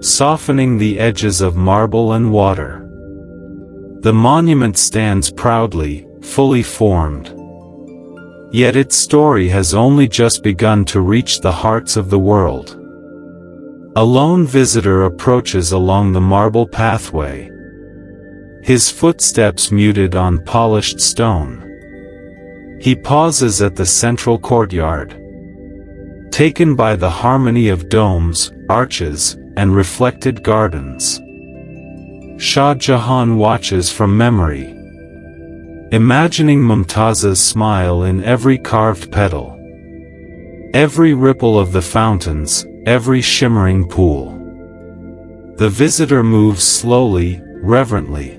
softening the edges of marble and water. The monument stands proudly, fully formed. Yet its story has only just begun to reach the hearts of the world. A lone visitor approaches along the marble pathway, his footsteps muted on polished stone. He pauses at the central courtyard, taken by the harmony of domes, arches, and reflected gardens. Shah Jahan watches from memory, imagining Mumtaz's smile in every carved petal, every ripple of the fountains, every shimmering pool. The visitor moves slowly, reverently,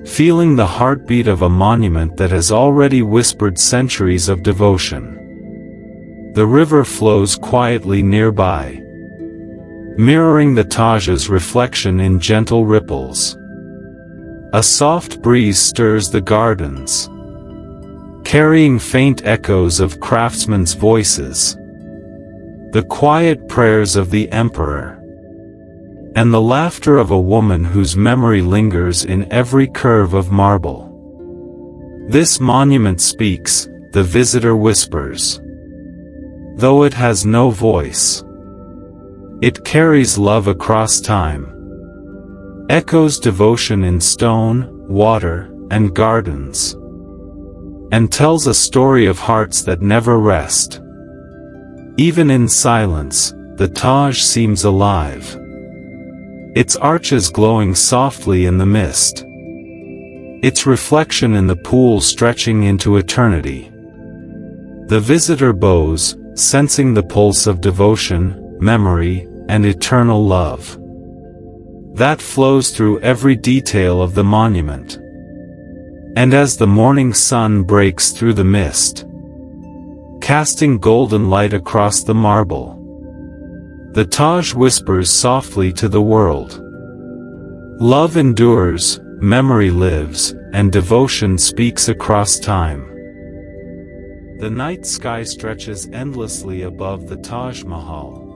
feeling the heartbeat of a monument that has already whispered centuries of devotion. The river flows quietly nearby, mirroring the Taj's reflection in gentle ripples. A soft breeze stirs the gardens, carrying faint echoes of craftsmen's voices, the quiet prayers of the emperor, and the laughter of a woman whose memory lingers in every curve of marble. This monument speaks, the visitor whispers. Though it has no voice, it carries love across time, echoes devotion in stone, water, and gardens, and tells a story of hearts that never rest. Even in silence, the Taj seems alive, its arches glowing softly in the mist, its reflection in the pool stretching into eternity. The visitor bows, sensing the pulse of devotion, memory, and eternal love that flows through every detail of the monument. And as the morning sun breaks through the mist, casting golden light across the marble, the Taj whispers softly to the world. Love endures, memory lives, and devotion speaks across time. The night sky stretches endlessly above the Taj Mahal,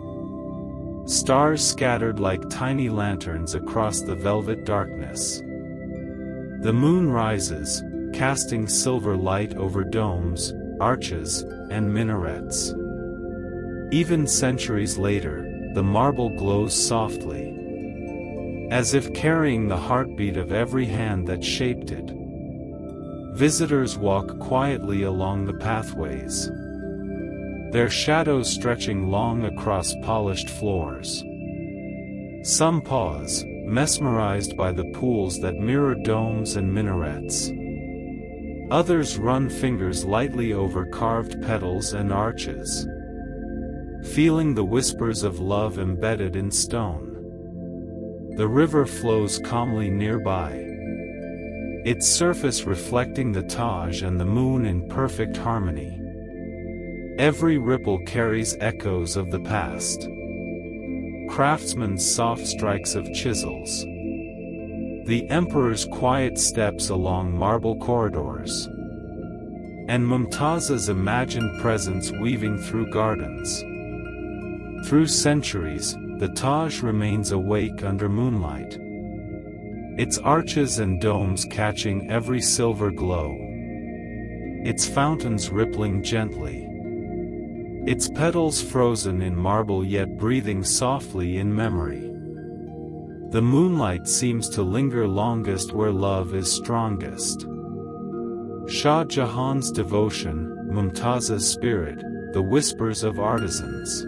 stars scattered like tiny lanterns across the velvet darkness. The moon rises, casting silver light over domes, arches, and minarets. Even centuries later, the marble glows softly, as if carrying the heartbeat of every hand that shaped it. Visitors walk quietly along the pathways, their shadows stretching long across polished floors. Some pause, mesmerized by the pools that mirror domes and minarets. Others run fingers lightly over carved petals and arches, feeling the whispers of love embedded in stone. The river flows calmly nearby, its surface reflecting the Taj and the moon in perfect harmony. Every ripple carries echoes of the past, craftsmen's soft strikes of chisels, the emperor's quiet steps along marble corridors, and Mumtaz's imagined presence weaving through gardens. Through centuries, the Taj remains awake under moonlight, its arches and domes catching every silver glow, its fountains rippling gently, its petals frozen in marble yet breathing softly in memory. The moonlight seems to linger longest where love is strongest. Shah Jahan's devotion, Mumtaz's spirit, the whispers of artisans,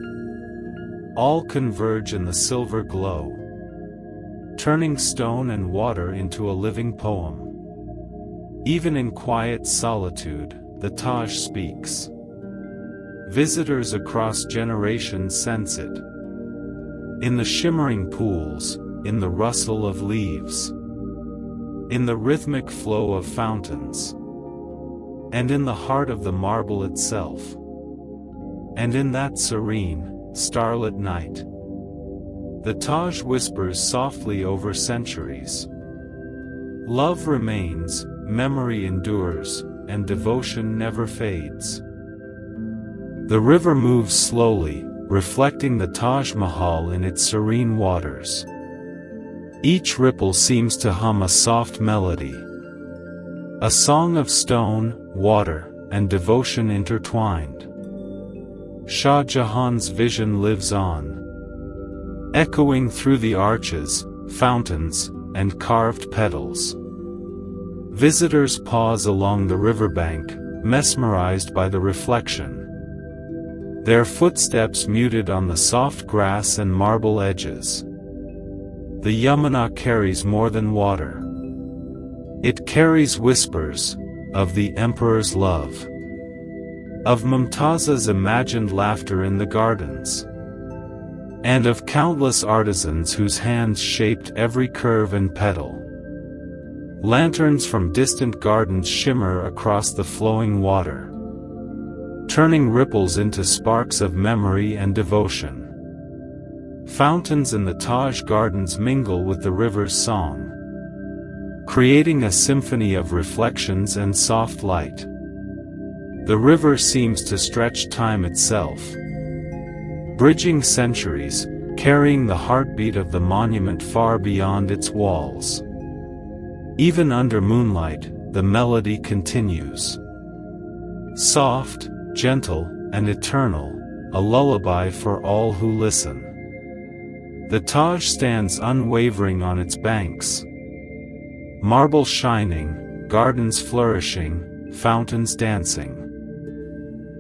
all converge in the silver glow, turning stone and water into a living poem. Even in quiet solitude, the Taj speaks. Visitors across generations sense it. In the shimmering pools, in the rustle of leaves, in the rhythmic flow of fountains, and in the heart of the marble itself. And in that serene, starlit night, the Taj whispers softly over centuries. Love remains, memory endures, and devotion never fades. The river moves slowly, reflecting the Taj Mahal in its serene waters. Each ripple seems to hum a soft melody, a song of stone, water, and devotion intertwined. Shah Jahan's vision lives on, echoing through the arches, fountains, and carved petals. Visitors pause along the riverbank, mesmerized by the reflection, their footsteps muted on the soft grass and marble edges. The Yamuna carries more than water. It carries whispers of the emperor's love, of Mumtaz's imagined laughter in the gardens, and of countless artisans whose hands shaped every curve and petal. Lanterns from distant gardens shimmer across the flowing water, turning ripples into sparks of memory and devotion. Fountains in the Taj gardens mingle with the river's song, creating a symphony of reflections and soft light. The river seems to stretch time itself, bridging centuries, carrying the heartbeat of the monument far beyond its walls. Even under moonlight, the melody continues. Soft, gentle, and eternal, a lullaby for all who listen. The Taj stands unwavering on its banks, marble shining, gardens flourishing, fountains dancing.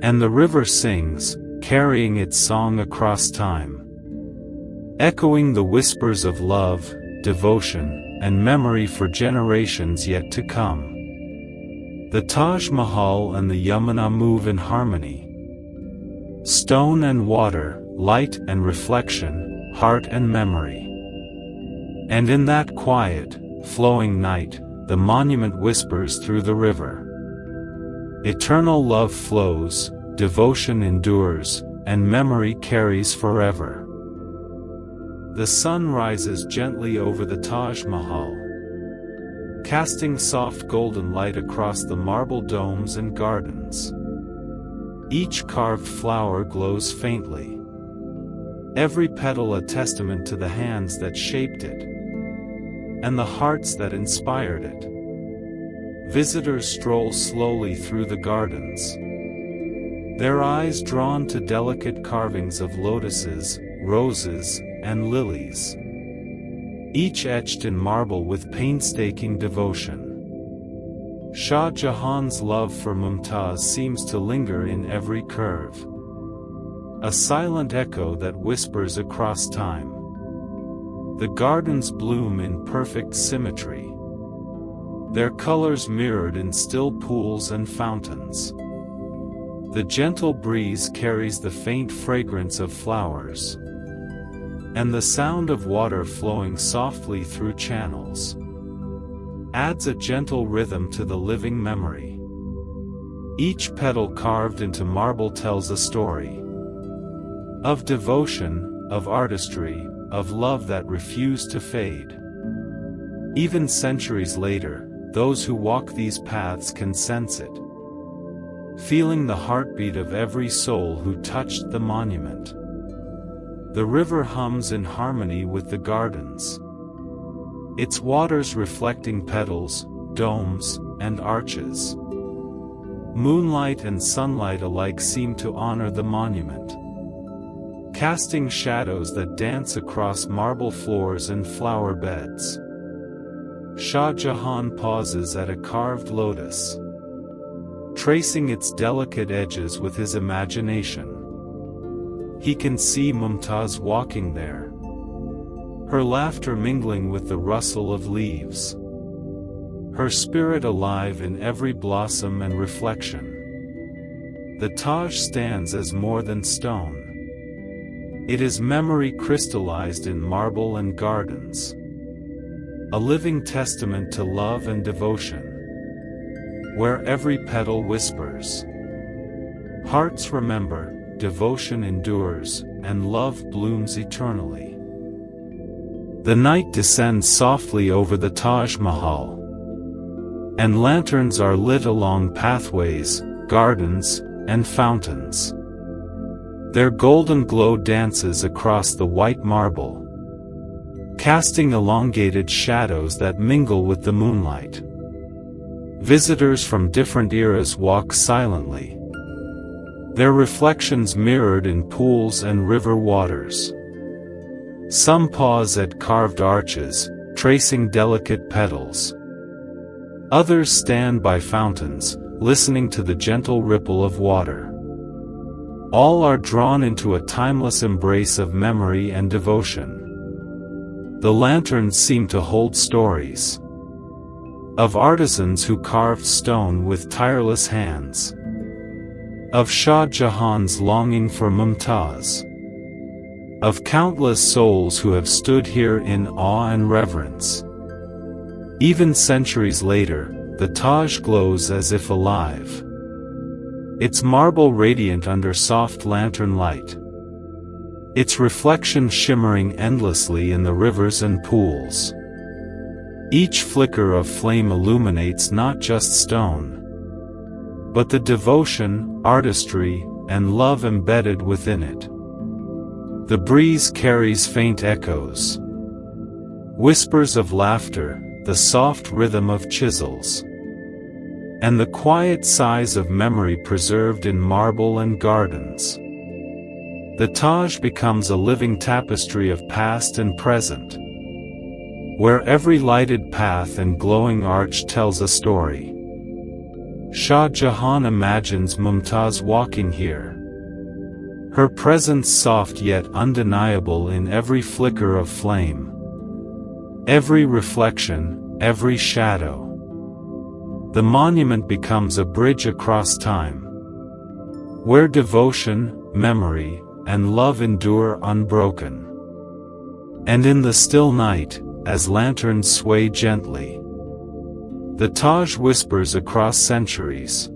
And the river sings, carrying its song across time, echoing the whispers of love, devotion, and memory for generations yet to come. The Taj Mahal and the Yamuna move in harmony. Stone and water, light and reflection, heart and memory. And in that quiet, flowing night, the monument whispers through the river. Eternal love flows, devotion endures, and memory carries forever. The sun rises gently over the Taj Mahal, casting soft golden light across the marble domes and gardens. Each carved flower glows faintly, every petal a testament to the hands that shaped it, and the hearts that inspired it. Visitors stroll slowly through the gardens, their eyes drawn to delicate carvings of lotuses, roses, and lilies, each etched in marble with painstaking devotion. Shah Jahan's love for Mumtaz seems to linger in every curve, a silent echo that whispers across time. The gardens bloom in perfect symmetry, their colors mirrored in still pools and fountains. The gentle breeze carries the faint fragrance of flowers, and the sound of water flowing softly through channels adds a gentle rhythm to the living memory. Each petal carved into marble tells a story of devotion, of artistry, of love that refused to fade. Even centuries later, those who walk these paths can sense it, feeling the heartbeat of every soul who touched the monument. The river hums in harmony with the gardens, its waters reflecting petals, domes, and arches. Moonlight and sunlight alike seem to honor the monument, casting shadows that dance across marble floors and flower beds. Shah Jahan pauses at a carved lotus, tracing its delicate edges with his imagination. He can see Mumtaz walking there, her laughter mingling with the rustle of leaves, her spirit alive in every blossom and reflection. The Taj stands as more than stone. It is memory crystallized in marble and gardens, a living testament to love and devotion, where every petal whispers, hearts remember, devotion endures, and love blooms eternally. The night descends softly over the Taj Mahal, and lanterns are lit along pathways, gardens, and fountains. Their golden glow dances across the white marble, casting elongated shadows that mingle with the moonlight. Visitors from different eras walk silently, their reflections mirrored in pools and river waters. Some pause at carved arches, tracing delicate petals. Others stand by fountains, listening to the gentle ripple of water. All are drawn into a timeless embrace of memory and devotion. The lanterns seem to hold stories of artisans who carved stone with tireless hands, of Shah Jahan's longing for Mumtaz, of countless souls who have stood here in awe and reverence. Even centuries later, the Taj glows as if alive, its marble radiant under soft lantern light, its reflection shimmering endlessly in the rivers and pools. Each flicker of flame illuminates not just stone, but the devotion, artistry, and love embedded within it. The breeze carries faint echoes, whispers of laughter, the soft rhythm of chisels, and the quiet sighs of memory preserved in marble and gardens. The Taj becomes a living tapestry of past and present, where every lighted path and glowing arch tells a story. Shah Jahan imagines Mumtaz walking here, her presence soft yet undeniable in every flicker of flame, every reflection, every shadow. The monument becomes a bridge across time, where devotion, memory, and love endure unbroken. And in the still night, as lanterns sway gently, the Taj whispers across centuries.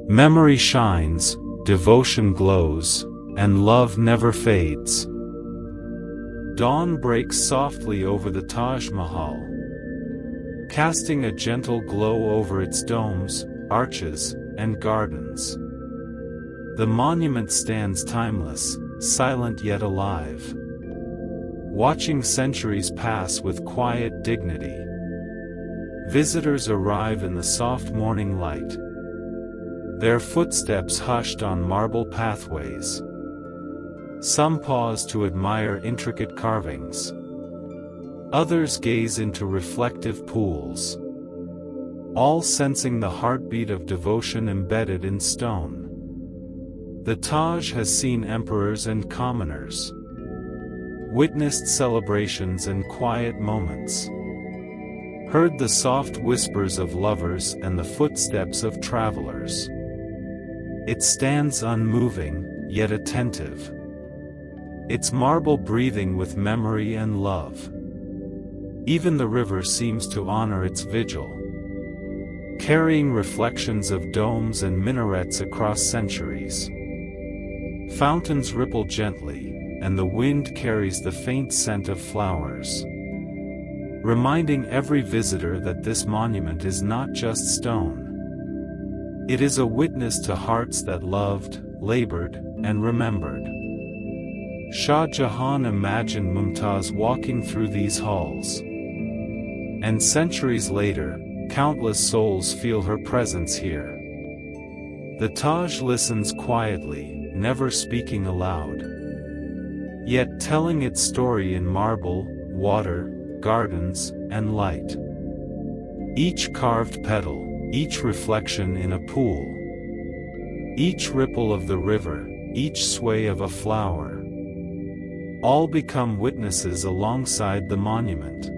Memory shines, devotion glows, and love never fades. Dawn breaks softly over the Taj Mahal, casting a gentle glow over its domes, arches, and gardens. The monument stands timeless, silent yet alive, watching centuries pass with quiet dignity. Visitors arrive in the soft morning light, their footsteps hushed on marble pathways. Some pause to admire intricate carvings. Others gaze into reflective pools, all sensing the heartbeat of devotion embedded in stone. The Taj has seen emperors and commoners, witnessed celebrations and quiet moments, heard the soft whispers of lovers and the footsteps of travelers. It stands unmoving, yet attentive. Its marble breathing with memory and love. Even the river seems to honor its vigil, carrying reflections of domes and minarets across centuries. Fountains ripple gently, and the wind carries the faint scent of flowers, reminding every visitor that this monument is not just stone. It is a witness to hearts that loved, labored, and remembered. Shah Jahan imagined Mumtaz walking through these halls. And centuries later, countless souls feel her presence here. The Taj listens quietly, never speaking aloud, yet telling its story in marble, water, gardens, and light. Each carved petal, each reflection in a pool, each ripple of the river, each sway of a flower, all become witnesses alongside the monument,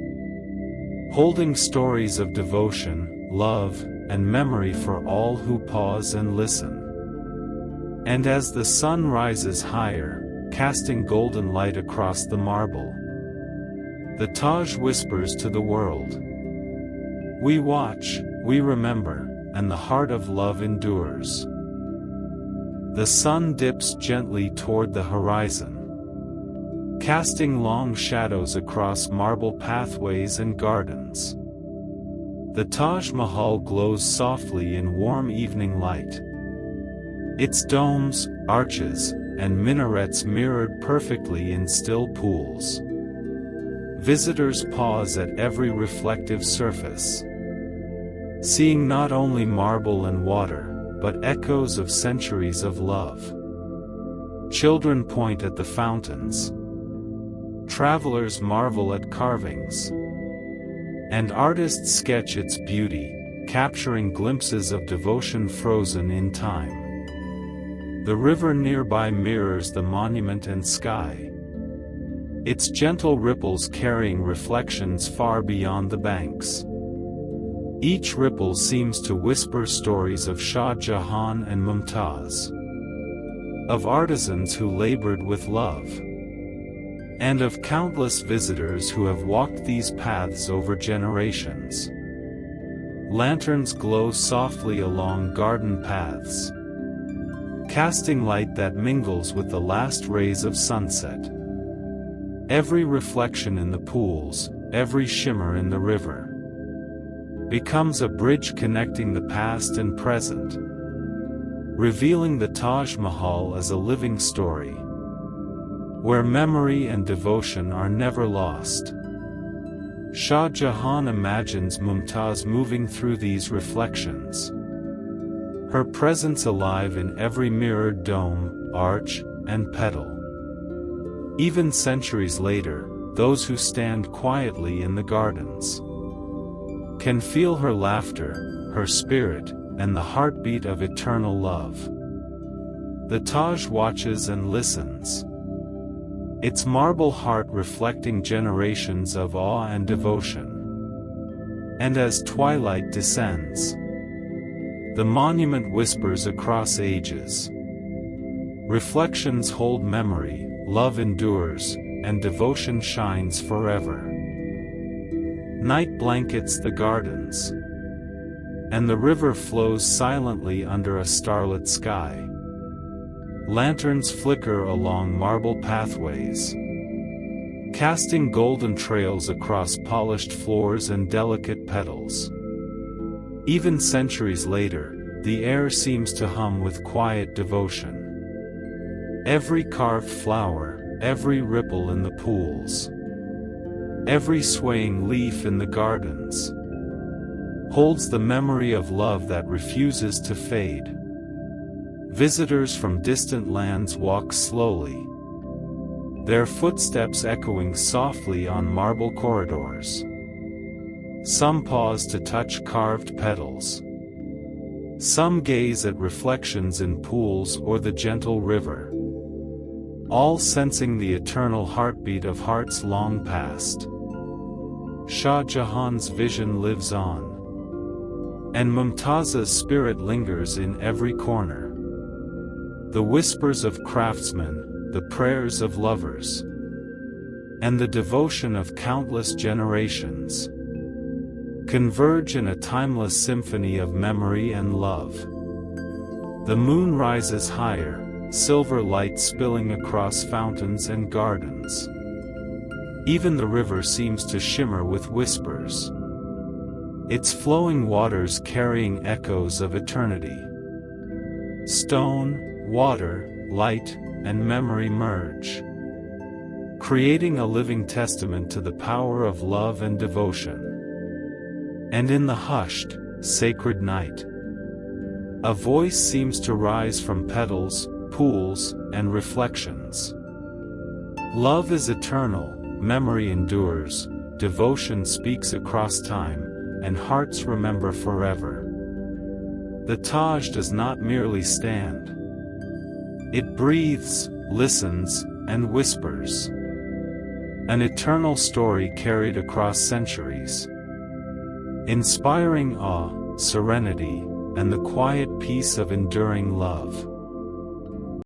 holding stories of devotion, love, and memory for all who pause and listen. And as the sun rises higher, casting golden light across the marble, the Taj whispers to the world, "We watch, we remember, and the heart of love endures." The sun dips gently toward the horizon, casting long shadows across marble pathways and gardens. The Taj Mahal glows softly in warm evening light, its domes, arches, and minarets mirrored perfectly in still pools. Visitors pause at every reflective surface, seeing not only marble and water, but echoes of centuries of love. Children point at the fountains, travelers marvel at carvings, and artists sketch its beauty, capturing glimpses of devotion frozen in time. The river nearby mirrors the monument and sky, its gentle ripples carrying reflections far beyond the banks. Each ripple seems to whisper stories of Shah Jahan and Mumtaz, of artisans who labored with love, and of countless visitors who have walked these paths over generations. Lanterns glow softly along garden paths, casting light that mingles with the last rays of sunset. Every reflection in the pools, every shimmer in the river, becomes a bridge connecting the past and present, revealing the Taj Mahal as a living story, where memory and devotion are never lost. Shah Jahan imagines Mumtaz moving through these reflections, her presence alive in every mirrored dome, arch, and petal. Even centuries later, those who stand quietly in the gardens can feel her laughter, her spirit, and the heartbeat of eternal love. The Taj watches and listens, its marble heart reflecting generations of awe and devotion. And as twilight descends, the monument whispers across ages. Reflections hold memory, love endures, and devotion shines forever. Night blankets the gardens, and the river flows silently under a starlit sky. Lanterns flicker along marble pathways, casting golden trails across polished floors and delicate petals. Even centuries later, the air seems to hum with quiet devotion. Every carved flower, every ripple in the pools, every swaying leaf in the gardens, holds the memory of love that refuses to fade. Visitors from distant lands walk slowly, their footsteps echoing softly on marble corridors. Some pause to touch carved petals, some gaze at reflections in pools or the gentle river, all sensing the eternal heartbeat of hearts long past. Shah Jahan's vision lives on, and Mumtaz's spirit lingers in every corner. the whispers of craftsmen, the prayers of lovers, and the devotion of countless generations converge in a timeless symphony of memory and love. The moon rises higher, silver light spilling across fountains and gardens. Even the river seems to shimmer with whispers, its flowing waters carrying echoes of eternity. Stone, water, light, and memory merge, creating a living testament to the power of love and devotion. And in the hushed, sacred night, a voice seems to rise from petals, pools, and reflections. Love is eternal, memory endures, devotion speaks across time, and hearts remember forever. The Taj does not merely stand. It breathes, listens, and whispers. An eternal story carried across centuries, inspiring awe, serenity, and the quiet peace of enduring love.